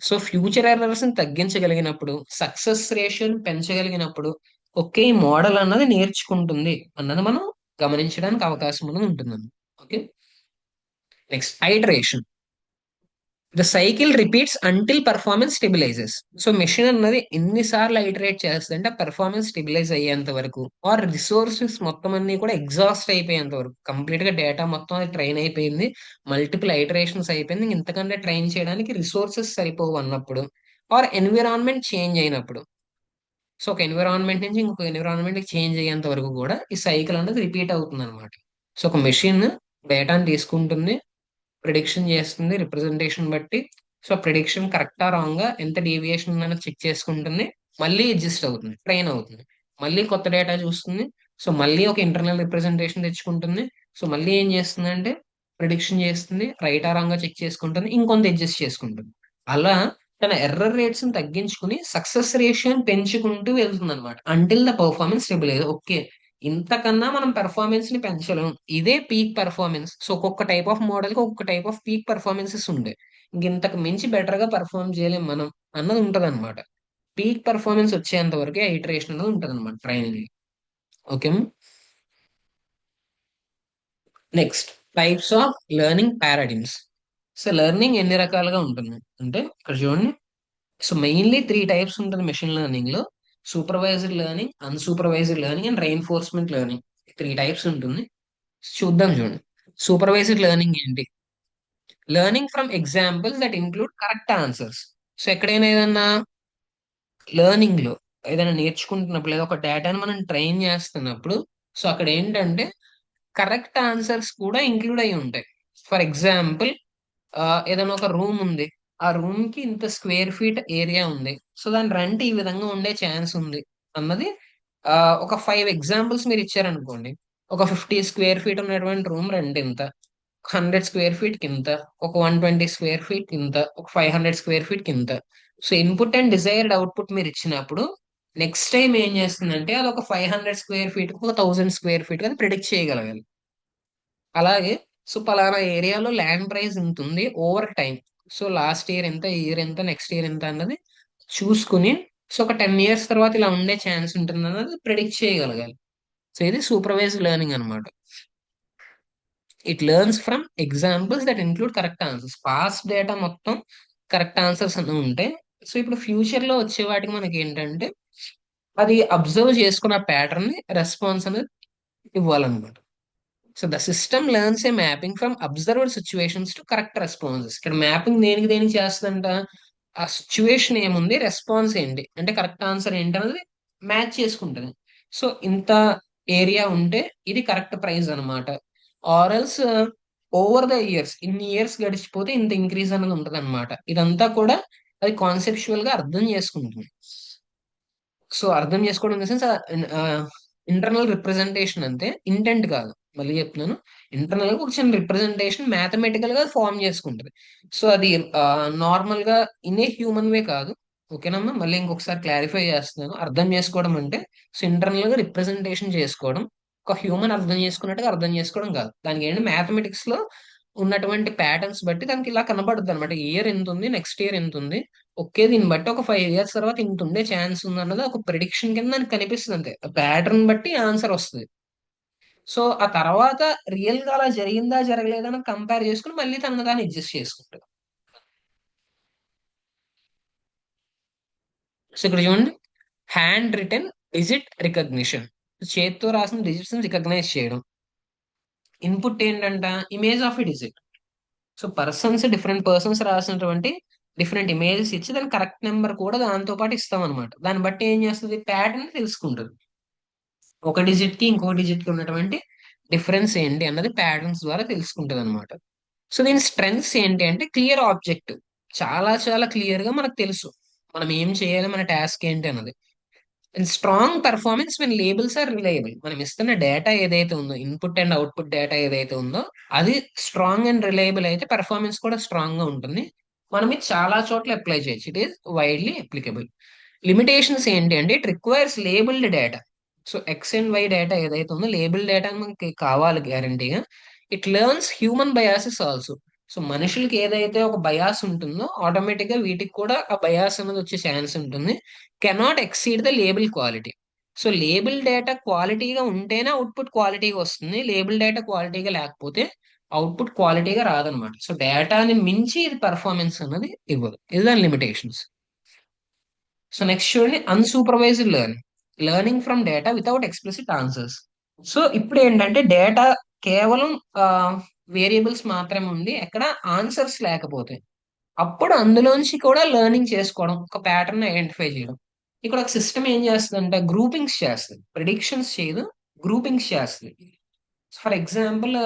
సో ఫ్యూచర్ ఎర్రర్స్ ని తగ్గించగలిగినప్పుడు, సక్సెస్ రేషియోని పెంచగలిగినప్పుడు ఓకే ఈ మోడల్ అన్నది నేర్చుకుంటుంది అన్నది మనం గమనించడానికి అవకాశం అనేది ఉంటుందండి. Okay. Next iteration. The cycle repeats until performance stabilises. So machine అన్నది ఎన్నిసార్లు ఐటరేట్ చేస్తుందంటే పర్ఫార్మెన్స్ స్టెబిలైజ్ అయ్యేంత వరకు, ఆర్ రిసోర్సెస్ మొత్తం అన్ని కూడా ఎగ్జాస్ట్ అయిపోయేంత వరకు, కంప్లీట్ గా డేటా మొత్తం అది ట్రైన్ అయిపోయింది, మల్టిపుల్ ఐటరేషన్స్ అయిపోయింది, ఇంతకంటే ట్రైన్ చేయడానికి రిసోర్సెస్ సరిపోవు అన్నప్పుడు, ఆర్ ఎన్విరాన్మెంట్ చేంజ్ అయినప్పుడు. సో ఒక ఎన్విరాన్మెంట్ నుంచి ఇంకొక ఎన్విరాన్మెంట్ కి చేంజ్ అయ్యేంత వరకు కూడా ఈ సైకిల్ అనేది రిపీట్ అవుతుంది అనమాట. సో ఒక మెషిన్ డేటాను తీసుకుంటుంది, ప్రిడిక్షన్ చేస్తుంది రిప్రజెంటేషన్ బట్టి. సో ప్రిడిక్షన్ కరెక్టా రాంగా, ఎంత డీవియేషన్ ఉందని చెక్ చేసుకుంటుంది, మళ్ళీ అడ్జస్ట్ అవుతుంది, ట్రైన్ అవుతుంది, మళ్ళీ కొత్త డేటా చూస్తుంది. సో మళ్ళీ ఒక ఇంటర్నల్ రిప్రజెంటేషన్ తెచ్చుకుంటుంది. సో మళ్ళీ ఏం చేస్తుంది అంటే ప్రిడిక్షన్ చేస్తుంది, రైటా రాంగా చెక్ చేసుకుంటుంది, ఇంకొంత అడ్జస్ట్ చేసుకుంటుంది. అలా తన ఎర్రర్ రేట్స్ ని తగ్గించుకుని సక్సెస్ రేషియోని పెంచుకుంటూ వెళ్తుంది అనమాట, until the performance stabilize. Okay, ఇంతకన్నా మనం పెర్ఫార్మెన్స్ ని పెంచలేం, ఇదే పీక్ పెర్ఫార్మెన్స్. సో ఒక్కొక్క టైప్ ఆఫ్ మోడల్ కి ఒక్కొక్క టైప్ ఆఫ్ పీక్ పెర్ఫార్మెన్సెస్ ఉండే, ఇంతకు మించి బెటర్ గా పెర్ఫార్మ్ చేయలేం మనం అన్నది ఉంటది అనమాట. పీక్ పెర్ఫార్మెన్స్ వచ్చేంత వరకే ఐటరేషన్ అనేది ఉంటది అనమాట training. Okay. Next, types of learning పారాడిమ్స్. So learning ఎన్ని రకాలుగా ఉంటుంది అంటే ఇక్కడ చూడండి. సో మెయిన్లీ త్రీ టైప్స్ ఉంటుంది మెషిన్ లెర్నింగ్ లో. Supervised learning, unsupervised learning and reinforcement learning, 3 types ఉంటుంది. చూద్దాం చూడండి. సూపర్వైజ్డ్ లెర్నింగ్ ఏంటి? Learning from examples that include correct answers. So ఎక్కడైనా ఏదన్నా లెర్నింగ్ లో ఏదైనా నేర్చుకుంటున్నప్పుడు లేదా ఒక డేటాను మనం ట్రైన్ చేస్తున్నప్పుడు, సో అక్కడ ఏంటంటే కరెక్ట్ ఆన్సర్స్ కూడా ఇంక్లూడ్ అయి ఉంటాయి. ఫర్ ఎగ్జాంపుల్, ఏదైనా ఒక రూమ్ ఉంది. ఆ రూమ్ కి ఇంత స్క్వేర్ ఫీట్ ఏరియా ఉంది. సో దాని రెంట్ ఈ విధంగా ఉండే ఛాన్స్ ఉంది అన్నది, ఆ, ఒక 5 ఎగ్జాంపుల్స్ మీరు ఇచ్చారనుకోండి. ఒక 50 స్క్వేర్ ఫీట్ ఉన్నటువంటి రూమ్ రెంట్ ఇంత, 100 స్క్వేర్ ఫీట్ కింద, ఒక 120 స్క్వేర్ ఫీట్ కింద, ఒక 500 స్క్వేర్ ఫీట్ కింద. So input and desired output మీరు ఇచ్చినప్పుడు నెక్స్ట్ టైం ఏం చేస్తుందంటే అది ఒక 500 స్క్వేర్ ఫీట్, ఒక 1000 స్క్వేర్ ఫీట్ అది ప్రిడిక్ట్ చేయగలగాలి. అలాగే సో పలానా ఏరియాలో ల్యాండ్ ప్రైస్ ఇంత ఉంది over time. So last year ఎంత, ఈ ఇయర్ ఎంత, నెక్స్ట్ ఇయర్ ఎంత అన్నది చూసుకుని, సో ఒక 10 ఇయర్స్ తర్వాత ఇలా ఉండే ఛాన్స్ ఉంటుంది అన్నది ప్రిడిక్ట్ చేయగలగాలి. సో ఇది సూపర్వైజ్డ్ లెర్నింగ్ అనమాట. It learns from examples that include correct answers. Past data మొత్తం కరెక్ట్ ఆన్సర్స్ అని ఉంటే, సో ఇప్పుడు ఫ్యూచర్ లో వచ్చే వాటికి మనకి ఏంటంటే అది అబ్జర్వ్ చేసుకున్న ప్యాటర్న్ ని రెస్పాన్స్ అనేది ఇవ్వాలన్నమాట. So the system learns a mapping from observed situations to correct responses. ఇక్కడ మ్యాపింగ్ దేనికి దేనికి చేస్తుందంట? ఆ సిచ్యువేషన్ ఏముంది, రెస్పాన్స్ ఏంటి, అంటే కరెక్ట్ ఆన్సర్ ఏంటి అనేది మ్యాచ్ చేసుకుంటుంది. సో ఇంత ఏరియా ఉంటే ఇది కరెక్ట్ ప్రైస్ అనమాట. ఆర్ఎల్స్ ఓవర్ ద ఇయర్స్, ఇన్ని ఇయర్స్ గడిచిపోతే ఇంత ఇంక్రీజ్ అనేది ఉంటుంది అనమాట. ఇదంతా కూడా అది కాన్సెప్చువల్ గా అర్థం చేసుకుంటుంది. సో అర్థం చేసుకోవడం in the sense internal representation అంతే, ఇంటెంట్ కాదు. మళ్ళీ చెప్తున్నాను, ఇంటర్నల్ గా ఒక చిన్న రిప్రజెంటేషన్ మ్యాథమెటికల్ గా ఫామ్ చేసుకుంటది. సో అది నార్మల్ గా ఇన్ ఏ హ్యూమన్ వే కాదు. ఓకేనమ్మా, మళ్ళీ ఇంకొకసారి క్లారిఫై చేస్తున్నాను. అర్థం చేసుకోవడం అంటే సో ఇంటర్నల్ గా రిప్రజెంటేషన్ చేసుకోవడం, ఒక హ్యూమన్ అర్థం చేసుకున్నట్టుగా అర్థం చేసుకోవడం కాదు. దానికి ఏంటి, మ్యాథమెటిక్స్ లో ఉన్నటువంటి ప్యాటర్న్స్ బట్టి దానికి ఇలా కనబడుతుంది అనమాట. ఇయర్ ఎంత ఉంది, నెక్స్ట్ ఇయర్ ఎంత ఉంది, ఓకే దీన్ని బట్టి ఒక 5 ఇయర్స్ తర్వాత ఇంత ఉండే ఛాన్స్ ఉంది అన్నది ఒక ప్రిడిక్షన్ కింద దానికి కనిపిస్తుంది అంతే. ప్యాటర్న్ బట్టి ఆన్సర్ వస్తుంది. సో ఆ తర్వాత రియల్ గా అలా జరిగిందా జరగలేదా అని కంపేర్ చేసుకుని మళ్ళీ తన దాన్ని అడ్జస్ట్ చేసుకుంటాడు. సో ఇక్కడ చూడండి, హ్యాండ్ రిటన్ డిజిట్ రికగ్నిషన్. చేత్తో రాసిన డిజిట్స్ రికగ్నైజ్ చేయడం. ఇన్పుట్ ఏంటంట, image of a digit. So different persons రాసినటువంటి డిఫరెంట్ ఇమేజెస్ ఇచ్చి దాని కరెక్ట్ నెంబర్ కూడా దాంతో పాటు ఇస్తాం అనమాట. దాన్ని బట్టి ఏం చేస్తుంది, ప్యాటర్న్ తెలుసుకుంటుంది. ఒక డిజిట్ కి ఇంకో డిజిట్ కి ఉన్నటువంటి డిఫరెన్స్ ఏంటి అన్నది ప్యాటర్న్స్ ద్వారా తెలుసుకుంటుంది అనమాట. సో దీని స్ట్రెంగ్స్ ఏంటి అంటే క్లియర్ ఆబ్జెక్టివ్. చాలా చాలా క్లియర్ గా మనకు తెలుసు మనం ఏం చేయాలి, మన టాస్క్ ఏంటి అన్నది. And strong performance when labels are reliable. మనం ఇస్తున్న డేటా ఏదైతే ఉందో, ఇన్పుట్ అండ్ అవుట్పుట్ డేటా ఏదైతే ఉందో అది స్ట్రాంగ్ అండ్ రిలయబుల్ అయితే పర్ఫార్మెన్స్ కూడా స్ట్రాంగ్ గా ఉంటుంది. మనం ఇది చాలా చోట్ల అప్లై చేయొచ్చు. It is widely applicable. Limitations ఏంటి అంటే it requires labeled data. So X and Y data ఏదైతే ఉందో లేబుల్ డేటా మనకి కావాలి guarantee. It learns human biases also. So మనుషులకి ఏదైతే ఒక బయాస్ ఉంటుందో ఆటోమేటిక్ గా వీటికి కూడా ఆ బయాస్ అనేది వచ్చే ఛాన్స్ ఉంటుంది. Cannot exceed the label quality. So label data క్వాలిటీగా ఉంటేనే అవుట్పుట్ క్వాలిటీగా వస్తుంది. లేబుల్ డేటా క్వాలిటీగా లేకపోతే అవుట్పుట్ క్వాలిటీగా రాదనమాట. సో డేటాని మించి ఇది పర్ఫార్మెన్స్ అన్నది ఇవ్వదు. ఇది దాని లిమిటేషన్స్. సో నెక్స్ట్ చూడండి, unsupervised learning. Learning from data without explicit answers. So ఇప్పుడు ఏంటంటే డేటా కేవలం వేరియబుల్స్ మాత్రమే ఉంది, ఎక్కడ ఆన్సర్స్ లేకపోతే అప్పుడు అందులోంచి కూడా లెర్నింగ్ చేసుకోవడం, ఒక ప్యాటర్న్ ఐడెంటిఫై చేయడం. ఇక్కడ ఒక సిస్టమ్ ఏం చేస్తుందంటే గ్రూపింగ్స్ చేస్తుంది, ప్రిడిక్షన్స్ చేయదు, గ్రూపింగ్స్ చేస్తుంది. For example,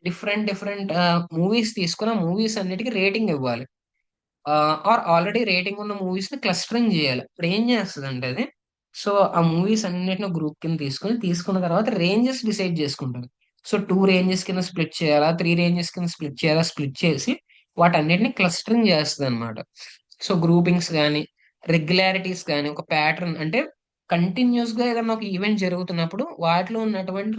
different different movies తీసుకున్న మూవీస్ అన్నిటికీ రేటింగ్ ఇవ్వాలి. ఆర్ ఆల్రెడీ రేటింగ్ ఉన్న మూవీస్ ని క్లస్టరింగ్ చేయాలి. ఇప్పుడు ఏం చేస్తుంది అంటే అది, సో ఆ మూవీస్ అన్నిటిని గ్రూప్ కింద తీసుకున్న తర్వాత రేంజెస్ డిసైడ్ చేసుకుంటుంది. సో 2 రేంజెస్ కింద స్ప్లిట్ చేయాలా, 3 రేంజెస్ కింద స్ప్లిట్ చేయాలా, స్ప్లిట్ చేసి వాటన్నిటిని క్లస్టరింగ్ చేస్తుంది అనమాట. సో గ్రూపింగ్స్ కానీ, రెగ్యులారిటీస్ కానీ, ఒక ప్యాటర్న్ అంటే కంటిన్యూస్ గా ఏదైనా ఒక ఈవెంట్ జరుగుతున్నప్పుడు వాటిలో ఉన్నటువంటి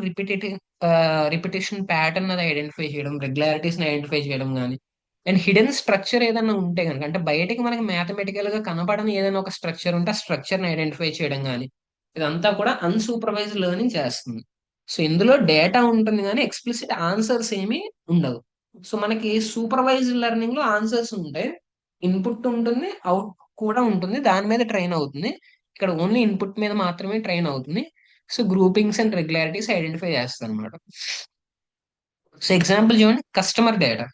రిపిటేషన్ ప్యాటర్న్ అది ఐడెంటిఫై చేయడం, రెగ్యులారిటీస్ ని ఐడెంటిఫై చేయడం కానీ, అండ్ హిడెన్ స్ట్రక్చర్ ఏదైనా ఉంటే కనుక, అంటే బయటకి మనకి మ్యాథమెటికల్ గా కనపడని ఏదైనా ఒక స్ట్రక్చర్ ఉంటే ఆ స్ట్రక్చర్ ని ఐడెంటిఫై చేయడం కానీ, ఇదంతా కూడా అన్సూపర్వైజ్డ్ లెర్నింగ్ చేస్తుంది. సో ఇందులో డేటా ఉంటుంది కానీ ఎక్స్ప్లిసిట్ ఆన్సర్స్ ఏమీ ఉండవు. సో మనకి సూపర్వైజ్డ్ లెర్నింగ్ లో ఆన్సర్స్ ఉంటాయి, ఇన్పుట్ ఉంటుంది, అవుట్ కూడా ఉంటుంది, దాని మీద ట్రైన్ అవుతుంది. ఇక్కడ ఓన్లీ ఇన్పుట్ మీద మాత్రమే ట్రైన్ అవుతుంది. So groupings and regularities identify చేస్తాను అనమాట. సో ఎగ్జాంపుల్ చూడండి, కస్టమర్ డేటా.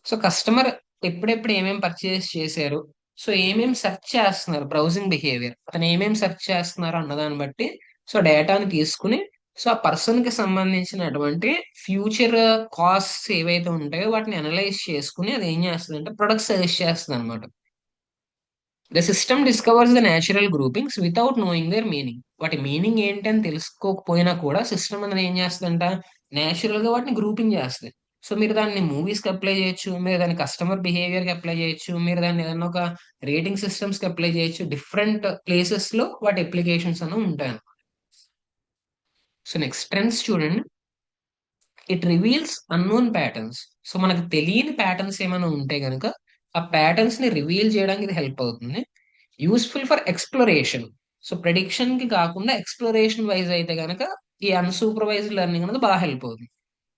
సో కస్టమర్ ఎప్పుడెప్పుడు ఏమేమి పర్చేస్ చేశారు, సో ఏమేమి సెర్చ్ చేస్తున్నారు, బ్రౌజింగ్ బిహేవియర్, అతను ఏమేమి సెర్చ్ చేస్తున్నారు అన్నదాన్ని బట్టి సో డేటాని తీసుకుని సో ఆ పర్సన్ కి సంబంధించినటువంటి ఫ్యూచర్ కాస్ట్స్ ఏవైతే ఉంటాయో వాటిని అనలైజ్ చేసుకుని అది ఏం చేస్తుంది అంటే ప్రొడక్ట్ సజెస్ట్ చేస్తుంది అనమాట. The system discovers the natural groupings without knowing their meaning. వాటి మీనింగ్ ఏంటి అని తెలుసుకోకపోయినా కూడా సిస్టమ్ అనేది ఏం చేస్తుందంట, నేచురల్ గా వాటిని గ్రూపింగ్ చేస్తుంది. సో మీరు దాన్ని మూవీస్ కి అప్లై చేయొచ్చు, మీరు దాన్ని కస్టమర్ బిహేవియర్ కి అప్లై చేయొచ్చు, మీరు దాన్ని ఏదైనా ఒక రేటింగ్ సిస్టమ్స్ కి అప్లై చేయొచ్చు. డిఫరెంట్ ప్లేసెస్ లో వాటి అప్లికేషన్స్ అనేవి ఉంటాయి. సో నెక్స్ట్ ట్రెండ్స్ చూడండి, it reveals unknown patterns. So మనకు తెలియని ప్యాటర్న్స్ ఏమైనా ఉంటే కనుక ఆ ప్యాటర్న్స్ ని రివీల్ చేయడానికి ఇది హెల్ప్ అవుతుంది. Useful for exploration. So prediction కి కాకుండా ఎక్స్ప్లోరేషన్ వైజ్ అయితే కనుక ఈ అన్సూపర్వైజ్డ్ లెర్నింగ్ అనేది బాగా హెల్ప్ అవుతుంది.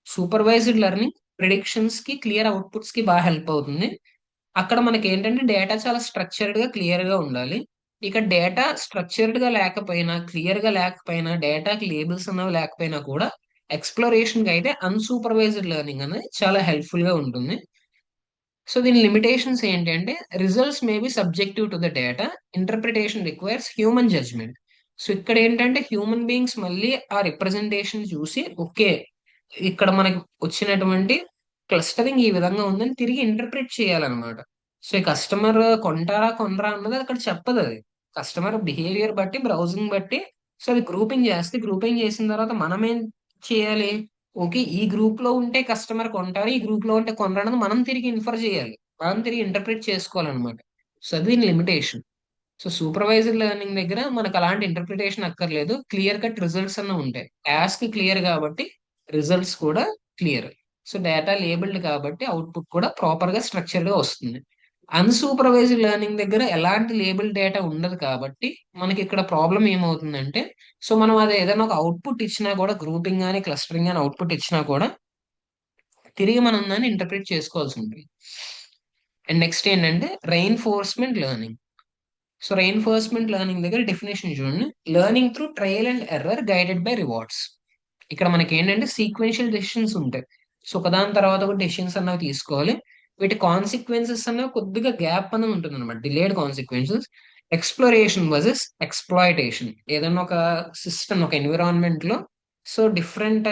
సూపర్వైజ్డ్ లెర్నింగ్ ప్రిడిక్షన్స్ కి, క్లియర్ అవుట్పుట్స్ కి బాగా హెల్ప్ అవుతుంది. అక్కడ మనకి ఏంటంటే డేటా చాలా స్ట్రక్చర్డ్ గా క్లియర్ గా ఉండాలి. ఇక డేటా స్ట్రక్చర్డ్ గా లేకపోయినా, క్లియర్ గా లేకపోయినా, డేటాకి లేబుల్స్ అన్నవి లేకపోయినా కూడా ఎక్స్ప్లోరేషన్ కి అయితే అన్సూపర్వైజ్డ్ లెర్నింగ్ అనేది చాలా హెల్ప్ఫుల్ గా ఉంటుంది. సో దీని లిమిటేషన్స్ ఏంటి అంటే, results may be subjective to the data, interpretation requires human judgement. So ఇక్కడ ఏంటంటే హ్యూమన్ బీయింగ్స్ మళ్ళీ ఆ రిప్రజెంటేషన్ చూసి ఓకే ఇక్కడ మనకి వచ్చినటువంటి క్లస్టరింగ్ ఈ విధంగా ఉందని తిరిగి ఇంటర్ప్రిట్ చేయాలన్నమాట. సో ఈ కస్టమర్ కొంటారా కొనరా అన్నది అక్కడ చెప్పదు. అది కస్టమర్ బిహేవియర్ బట్టి, బ్రౌజింగ్ బట్టి సో అది గ్రూపింగ్ చేస్తే, గ్రూపింగ్ చేసిన తర్వాత మనం ఏం చేయాలి, ఓకే ఈ గ్రూప్ లో ఉంటే కస్టమర్ కొంటారు, ఈ గ్రూప్ లో ఉంటే కొనరు అన్నది మనం తిరిగి ఇన్ఫర్ చేయాలి, మనం తిరిగి ఇంటర్ప్రిట్ చేసుకోవాలన్నమాట. సో అది దీని లిమిటేషన్. సో సూపర్వైజర్ లెర్నింగ్ దగ్గర మనకు అలాంటి ఇంటర్ప్రిటేషన్ అక్కర్లేదు, క్లియర్ కట్ రిజల్ట్స్ అన్న ఉంటాయి. టాస్క్ క్లియర్ కాబట్టి రిజల్ట్స్ కూడా క్లియర్. సో డేటా లేబుల్డ్ కాబట్టి అవుట్పుట్ కూడా ప్రాపర్ గా స్ట్రక్చర్డ్ గా వస్తుంది. అన్సూపర్వైజ్డ్ లెర్నింగ్ దగ్గర ఎలాంటి లేబుల్ డేటా ఉండదు కాబట్టి మనకి ఇక్కడ ప్రాబ్లం ఏమవుతుందంటే, సో మనం అది ఏదైనా ఒక అవుట్పుట్ ఇచ్చినా కూడా, గ్రూపింగ్ కానీ క్లస్టరింగ్ కానీ అవుట్పుట్ ఇచ్చినా కూడా తిరిగి మనం దాన్ని ఇంటర్ప్రిట్ చేసుకోవాల్సి ఉంటుంది. అండ్ నెక్స్ట్ ఏంటంటే reinforcement learning. So reinforcement learning దగ్గర డెఫినేషన్ చూడండి, learning through trial and error guided by rewards. ఇక్కడ మనకి ఏంటంటే సీక్వెన్షియల్ డెసిషన్స్ ఉంటాయి. సో ఒకదాని తర్వాత ఒక డెసిషన్స్ అన్నవి తీసుకోవాలి. వీటి కాన్సిక్వెన్సెస్ అనేవి కొద్దిగా గ్యాప్ అనేది ఉంటుంది అనమాట, delayed consequences. Exploration versus exploitation. ఏదైనా ఒక సిస్టమ్, ఒక ఎన్విరాన్మెంట్ లో సో డిఫరెంట్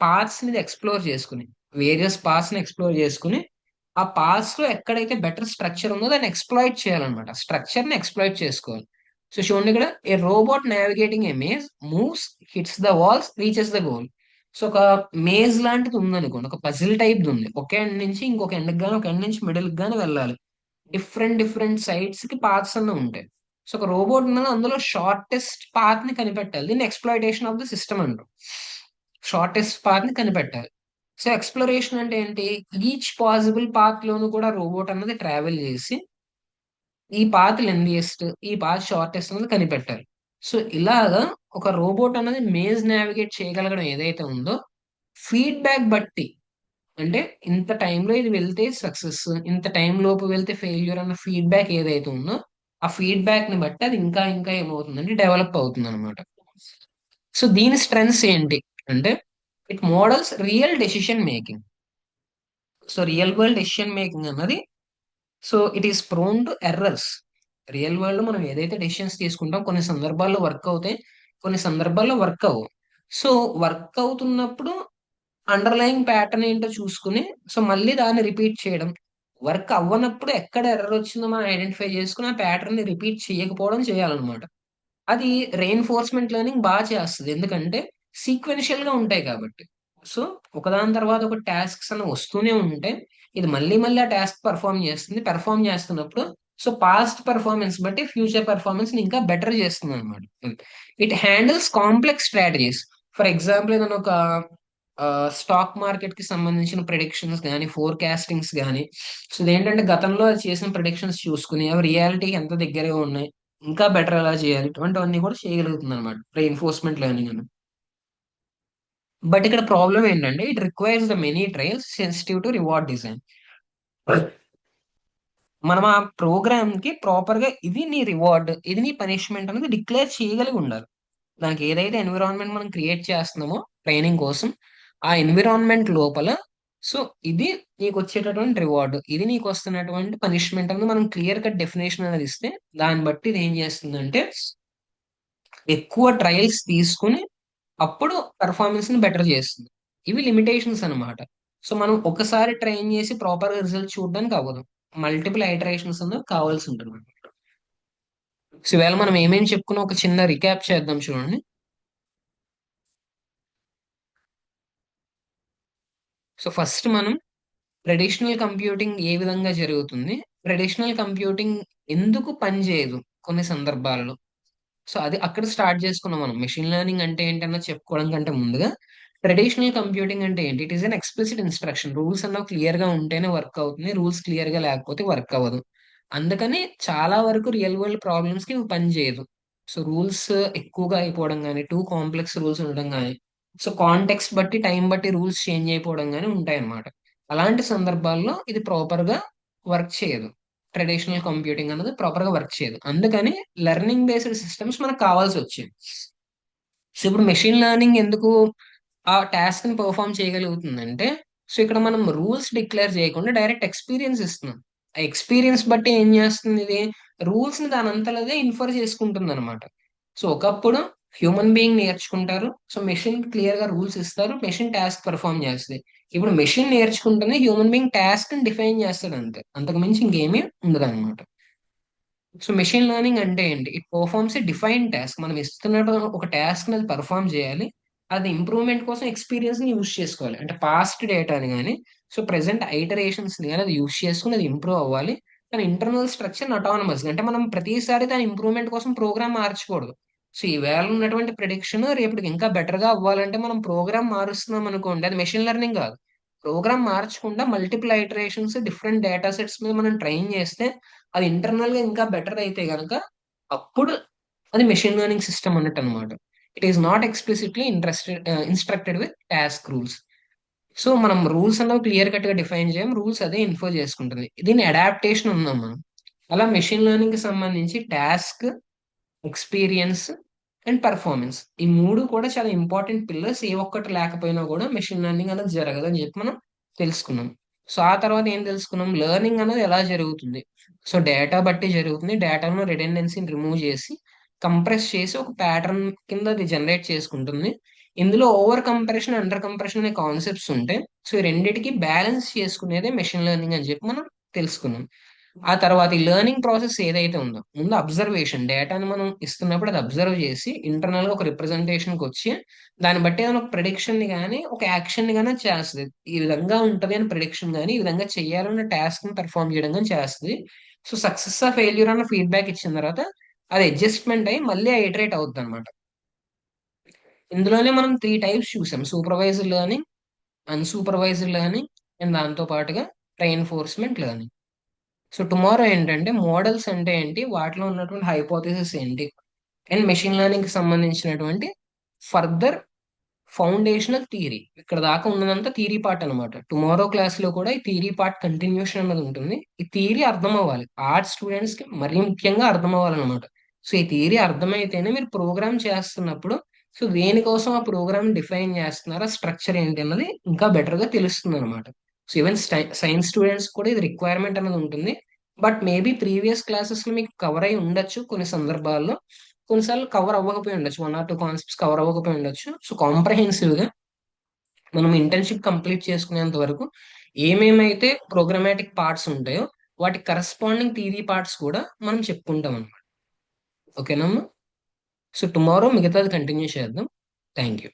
పార్ట్స్ ని ఎక్స్ప్లోర్ చేసుకుని, వేరియస్ పార్ట్స్ ని ఎక్స్ప్లోర్ చేసుకుని ఆ పాస్ లో ఎక్కడైతే బెటర్ స్ట్రక్చర్ ఉందో దాన్ని ఎక్స్ప్లాయిట్ చేయాలన్నమాట, స్ట్రక్చర్ ని ఎక్స్ప్లాయిట్ చేసుకోవాలి. సో చూడండి ఇక్కడ, a robot navigating a maze moves, hits the walls, reaches the goal. So ఒక మేజ్ లాంటిది ఉందనుకోండి, ఒక పజిల్ టైప్ ఉంది, ఒక ఎండ్ నుంచి ఇంకొక ఎండ్ గానీ, ఒక ఎండ్ నుంచి మిడిల్ గానీ వెళ్ళాలి. డిఫరెంట్ డిఫరెంట్ సైడ్స్ కి పాత్స్ అన్న ఉంటాయి. సో ఒక రోబోట్ ఉన్నది అందులో షార్టెస్ట్ పాత్ ని కనిపెట్టాలి. దీన్ని ఎక్స్ప్లాయిటేషన్ ఆఫ్ ద సిస్టమ్ అంటారు. షార్టెస్ట్ పాత్ ని కనిపెట్టాలి. సో ఎక్స్ప్లోరేషన్ అంటే ఏంటి, ఈచ్ పాసిబుల్ పాత్ లోను కూడా రోబోట్ అన్నది ట్రావెల్ చేసి ఈ పాత్ లెందియెస్ట్, ఈ పాత్ షార్టెస్ట్ అన్నది కనిపెట్టాలి. సో ఇలాగా ఒక రోబోట్ అన్నది మేజ్ నావిగేట్ చేయగలగడం ఏదైతే ఉందో, ఫీడ్బ్యాక్ బట్టి, అంటే ఇంత టైంలో ఇది వెళ్తే సక్సెస్, ఇంత టైం లోపు వెళ్తే ఫెయిల్యూర్ అన్న ఫీడ్బ్యాక్ ఏదైతే ఉందో ఆ ఫీడ్బ్యాక్ ని బట్టి అది ఇంకా ఇంకా ఏమవుతుందంటే డెవలప్ అవుతుంది అనమాట. సో దీని స్ట్రెంగ్స్ ఏంటి అంటే, it models real decision making. So real world decision making అన్నది, so it is prone to errors. Real world లో మనం ఏదైతే డెసిషన్స్ తీసుకుంటాం కొన్ని సందర్భాల్లో వర్క్ అవుతాయి, కొన్ని సందర్భాల్లో వర్క్ అవ్వవు. సో వర్క్ అవుతున్నప్పుడు అండర్లైన్ ప్యాటర్న్ ఏంటో చూసుకుని సో మళ్ళీ దాన్ని రిపీట్ చేయడం, వర్క్ అవ్వనప్పుడు ఎక్కడ ఎర్రర్ వచ్చిందో మనం ఐడెంటిఫై చేసుకుని ఆ ప్యాటర్న్ ని రిపీట్ చేయకపోవడం చేయాలన్నమాట. అది రెయిన్ఫోర్స్మెంట్ లెర్నింగ్ బాగా చేస్తుంది, ఎందుకంటే సీక్వెన్షియల్ గా ఉంటాయి కాబట్టి. సో ఒకదాని తర్వాత ఒక టాస్క్స్ అని వస్తూనే ఉంటే ఇది మళ్ళీ మళ్ళీ ఆ టాస్క్ పర్ఫామ్ చేస్తుంది. పర్ఫామ్ చేస్తున్నప్పుడు సో పాస్ట్ పర్ఫార్మెన్స్ బట్టి ఫ్యూచర్ పర్ఫార్మెన్స్ ని ఇంకా బెటర్ చేస్తుంది అనమాట. It handles complex strategies. For example ఏదైనా ఒక స్టాక్ మార్కెట్ కి సంబంధించిన ప్రిడిక్షన్స్ కానీ, ఫోర్కాస్టింగ్స్ కానీ, సో ఇదేంటంటే గతంలో అది చేసిన ప్రిడిక్షన్స్ చూసుకుని అవి రియాలిటీకి ఎంత దగ్గరగా ఉన్నాయి, ఇంకా బెటర్ ఎలా చేయాలి, ఇటువంటివన్నీ కూడా చేయగలుగుతుంది అనమాట రీఎన్ఫోర్స్మెంట్ లెర్నింగ్ అని. బట్ ఇక్కడ ప్రాబ్లం ఏంటంటే, it requires the many trials sensitive to reward design. మనం ఆ ప్రోగ్రామ్ కి ప్రాపర్ గా ఇది నీ రివార్డ్, ఇది నీ పనిష్మెంట్ అనేది డిక్లేర్ చేయగలిగి ఉండాలి. దానికి ఏదైతే ఎన్విరాన్మెంట్ మనం క్రియేట్ చేస్తున్నామో ట్రైనింగ్ కోసం, ఆ ఎన్విరాన్మెంట్ లోపల సో ఇది నీకు వచ్చేటటువంటి రివార్డ్, ఇది నీకు వస్తున్నటువంటి పనిష్మెంట్ అనేది మనం క్లియర్ కట్ డెఫినేషన్ అనేది ఇస్తే, దాన్ని బట్టి ఇది ఏం చేస్తుందంటే ఎక్కువ ట్రయల్స్ తీసుకుని అప్పుడు పెర్ఫార్మెన్స్ ని బెటర్ చేస్తుంది. ఇవి లిమిటేషన్స్ అన్నమాట. సో మనం ఒకసారి ట్రైన్ చేసి ప్రాపర్ గా రిజల్ట్ చూడడానికి అవ్వదు. మల్టిపుల్ ఐటరేషన్స్ అనేది కావాల్సి ఉంటుంది. సో ఈవేళ మనం ఏమేమి చెప్పుకున్నా ఒక చిన్న రికాప్ చేద్దాం చూడండి. సో ఫస్ట్ మనం ట్రెడిషనల్ కంప్యూటింగ్ ఏ విధంగా జరుగుతుంది, ట్రెడిషనల్ కంప్యూటింగ్ ఎందుకు పనిచేయదు కొన్ని సందర్భాల్లో, సో అది అక్కడ స్టార్ట్ చేసుకున్నాం. మనం మెషిన్ లెర్నింగ్ అంటే ఏంటన్నా చెప్పుకోవడం కంటే ముందుగా ట్రెడిషనల్ కంప్యూటింగ్ అంటే ఏంటి, it is an explicit instruction. Rules అన్నవి క్లియర్ గా ఉంటేనే వర్క్ అవుతుంది, రూల్స్ క్లియర్ గా లేకపోతే వర్క్ అవ్వదు. అందుకని చాలా వరకు రియల్ వరల్డ్ ప్రాబ్లమ్స్ కి ఇవి పని చేయదు. సో రూల్స్ ఎక్కువగా అయిపోవడం కానీ, టూ కాంప్లెక్స్ రూల్స్ ఉండడం కానీ, సో కాంటెక్స్ట్ బట్టి టైం బట్టి రూల్స్ చేంజ్ అయిపోవడం కానీ ఉంటాయి అన్నమాట. అలాంటి సందర్భాల్లో ఇది ప్రాపర్ గా వర్క్ చేయదు. ట్రెడిషనల్ కంప్యూటింగ్ అనేది ప్రాపర్ గా వర్క్ చేయదు. అందుకని లెర్నింగ్ బేస్డ్ సిస్టమ్స్ మనకు కావాల్సి వచ్చింది. సో ఇప్పుడు మెషిన్ లెర్నింగ్ ఎందుకు ఆ టాస్క్ ని పర్ఫామ్ చేయగలుగుతుందంటే, సో ఇక్కడ మనం రూల్స్ డిక్లేర్ చేయకుండా డైరెక్ట్ ఎక్స్పీరియన్స్ ఇస్తున్నాం. ఆ ఎక్స్పీరియన్స్ బట్టి ఏం చేస్తుంది, ఇది రూల్స్ ని దాని అంతలదే ఇన్ఫర్ చేసుకుంటుంది అనమాట. సో ఒకప్పుడు హ్యూమన్ బీయింగ్ నేర్చుకుంటారు, సో మెషిన్ క్లియర్ గా రూల్స్ ఇస్తారు, మెషిన్ టాస్క్ పర్ఫామ్ చేస్తుంది. ఇప్పుడు మెషిన్ నేర్చుకుంటుంది, హ్యూమన్ బీయింగ్ టాస్క్ ని డిఫైన్ చేస్తాడు అంతే, అంతకు మించి ఇంకేమీ ఉండదు అనమాట. సో మెషిన్ లెర్నింగ్ అంటే ఏంటి, it performs A define task. మనం ఇస్తున్న ఒక టాస్క్ అది పర్ఫామ్ చేయాలి, అది ఇంప్రూవ్మెంట్ కోసం ఎక్స్పీరియన్స్ ని యూస్ చేసుకోవాలి. అంటే పాస్ట్ డేటాని కానీ, సో ప్రెసెంట్ ఐటరేషన్స్ ని కానీ అది యూస్ చేసుకుని అది ఇంప్రూవ్ అవ్వాలి. దాని ఇంటర్నల్ స్ట్రక్చర్ అటానమస్, అంటే మనం ప్రతిసారి దాని ఇంప్రూవ్మెంట్ కోసం ప్రోగ్రామ్ మార్చకూడదు. సో ఈవేళ ఉన్నటువంటి ప్రిడిక్షన్ రేపటికి ఇంకా బెటర్ గా అవ్వాలంటే మనం ప్రోగ్రామ్ మారుస్తున్నాం అనుకోండి, అది మెషిన్ లెర్నింగ్ కాదు. ప్రోగ్రామ్ మార్చకుండా multiple iterations different data sets మీద మనం ట్రైన్ చేస్తే, అది ఇంటర్నల్ గా ఇంకా బెటర్ అయితే గనక అప్పుడు అది మెషిన్ లెర్నింగ్ సిస్టమ్ అన్నట్టు అనమాట. It is not explicitly instructed with task rules. So మనం రూల్స్ అన్నవి క్లియర్ కట్ గా డిఫైన్ చేయం, రూల్స్ అదే ఇన్ఫో చేసుకుంటుంది. దీని అడాప్టేషన్ ఉందాం మనం. అలా మెషిన్ లెర్నింగ్ కి సంబంధించి టాస్క్, ఎక్స్పీరియన్స్ అండ్ పర్ఫార్మెన్స్, ఈ మూడు కూడా చాలా ఇంపార్టెంట్ పిల్లర్స్. ఏ ఒక్కటి లేకపోయినా కూడా మెషిన్ లెర్నింగ్ అనేది జరగదు అని చెప్పి మనం తెలుసుకున్నాం. సో ఆ తర్వాత ఏం తెలుసుకున్నాం, లెర్నింగ్ అనేది ఎలా జరుగుతుంది. సో డేటా బట్టి జరుగుతుంది, డేటాను రిడెండెన్సీని రిమూవ్ చేసి కంప్రెస్ చేసి ఒక ప్యాటర్న్ కింద అది జనరేట్ చేసుకుంటుంది. ఇందులో ఓవర్ కంప్రెషన్, అండర్ కంప్రెషన్ అనే కాన్సెప్ట్స్ ఉంటాయి. సో ఈ రెండిటికి బ్యాలెన్స్ చేసుకునేదే మెషిన్ లెర్నింగ్ అని చెప్పి మనం తెలుసుకున్నాం. ఆ తర్వాత ఈ లెర్నింగ్ ప్రాసెస్ ఏదైతే ఉందో, ముందు అబ్జర్వేషన్, డేటాని మనం ఇస్తున్నప్పుడు అది అబ్జర్వ్ చేసి ఇంటర్నల్ గా ఒక రిప్రజెంటేషన్ కి వచ్చి దాన్ని బట్టి ఏదైనా ఒక ప్రిడిక్షన్ ని కానీ ఒక యాక్షన్ ని కానీ చేస్తుంది. ఈ విధంగా ఉంటది అని ప్రిడిక్షన్ కానీ, ఈ విధంగా చెయ్యాలన్న టాస్క్ ని పెర్ఫామ్ చేయడం కానీ చేస్తుంది. సో సక్సెస్ ఆ ఫెయిల్యూర్ అన్న ఫీడ్బ్యాక్ ఇచ్చిన తర్వాత అది అడ్జస్ట్మెంట్ అయ్యి మళ్ళీ ఐటరేట్ అవుతుంది అనమాట. ఇందులోనే మనం త్రీ టైప్స్ చూసాం: supervised learning, unsupervised learning and దాంతో పాటుగా రైన్ఫోర్స్మెంట్ లెర్నింగ్. సో టుమారో ఏంటంటే మోడల్స్ అంటే ఏంటి, వాటిలో ఉన్నటువంటి హైపోథెసిస్ ఏంటి, అండ్ మెషిన్ లెర్నింగ్ కి సంబంధించినటువంటి ఫర్దర్ ఫౌండేషనల్ థియరీ. ఇక్కడ దాకా ఉన్నదంతా థియరీ పార్ట్ అనమాట. టుమారో క్లాస్ లో కూడా ఈ థియరీ పార్ట్ కంటిన్యూషన్ అనేది ఉంటుంది. ఈ థియరీ అర్థం అవ్వాలి, ఆర్ట్స్ స్టూడెంట్స్ కి మరీ ముఖ్యంగా అర్థం అవ్వాలన్నమాట. సో ఈ థియరీ అర్థమైతేనే మీరు ప్రోగ్రామ్ చేస్తున్నప్పుడు సో దేనికోసం ఆ ప్రోగ్రామ్ డిఫైన్ చేస్తున్నారో స్ట్రక్చర్ ఏంటి అన్నది ఇంకా బెటర్ గా తెలుస్తుంది అనమాట. సో ఈవెన్ సైన్స్ స్టూడెంట్స్ కూడా ఇది రిక్వైర్మెంట్ అనేది ఉంటుంది. బట్ మేబీ ప్రీవియస్ క్లాసెస్ లో మీకు కవర్ అయి ఉండొచ్చు కొన్ని సందర్భాల్లో, కొన్నిసార్లు కవర్ అవ్వకపోయి ఉండొచ్చు, one or two concepts cover అవ్వకపోయి ఉండొచ్చు. సో కాంప్రహెన్సివ్ గా మనం ఇంటర్న్షిప్ కంప్లీట్ చేసుకునేంత వరకు ఏమేమైతే ప్రోగ్రామాటిక్ పార్ట్స్ ఉంటాయో వాటి కరస్పాండింగ్ థియరీ పార్ట్స్ కూడా మనం చెప్పుకుంటాం అనమాట. ఓకేనమ్మా. సో టుమారో మిగతాది కంటిన్యూ చేద్దాం. Thank you.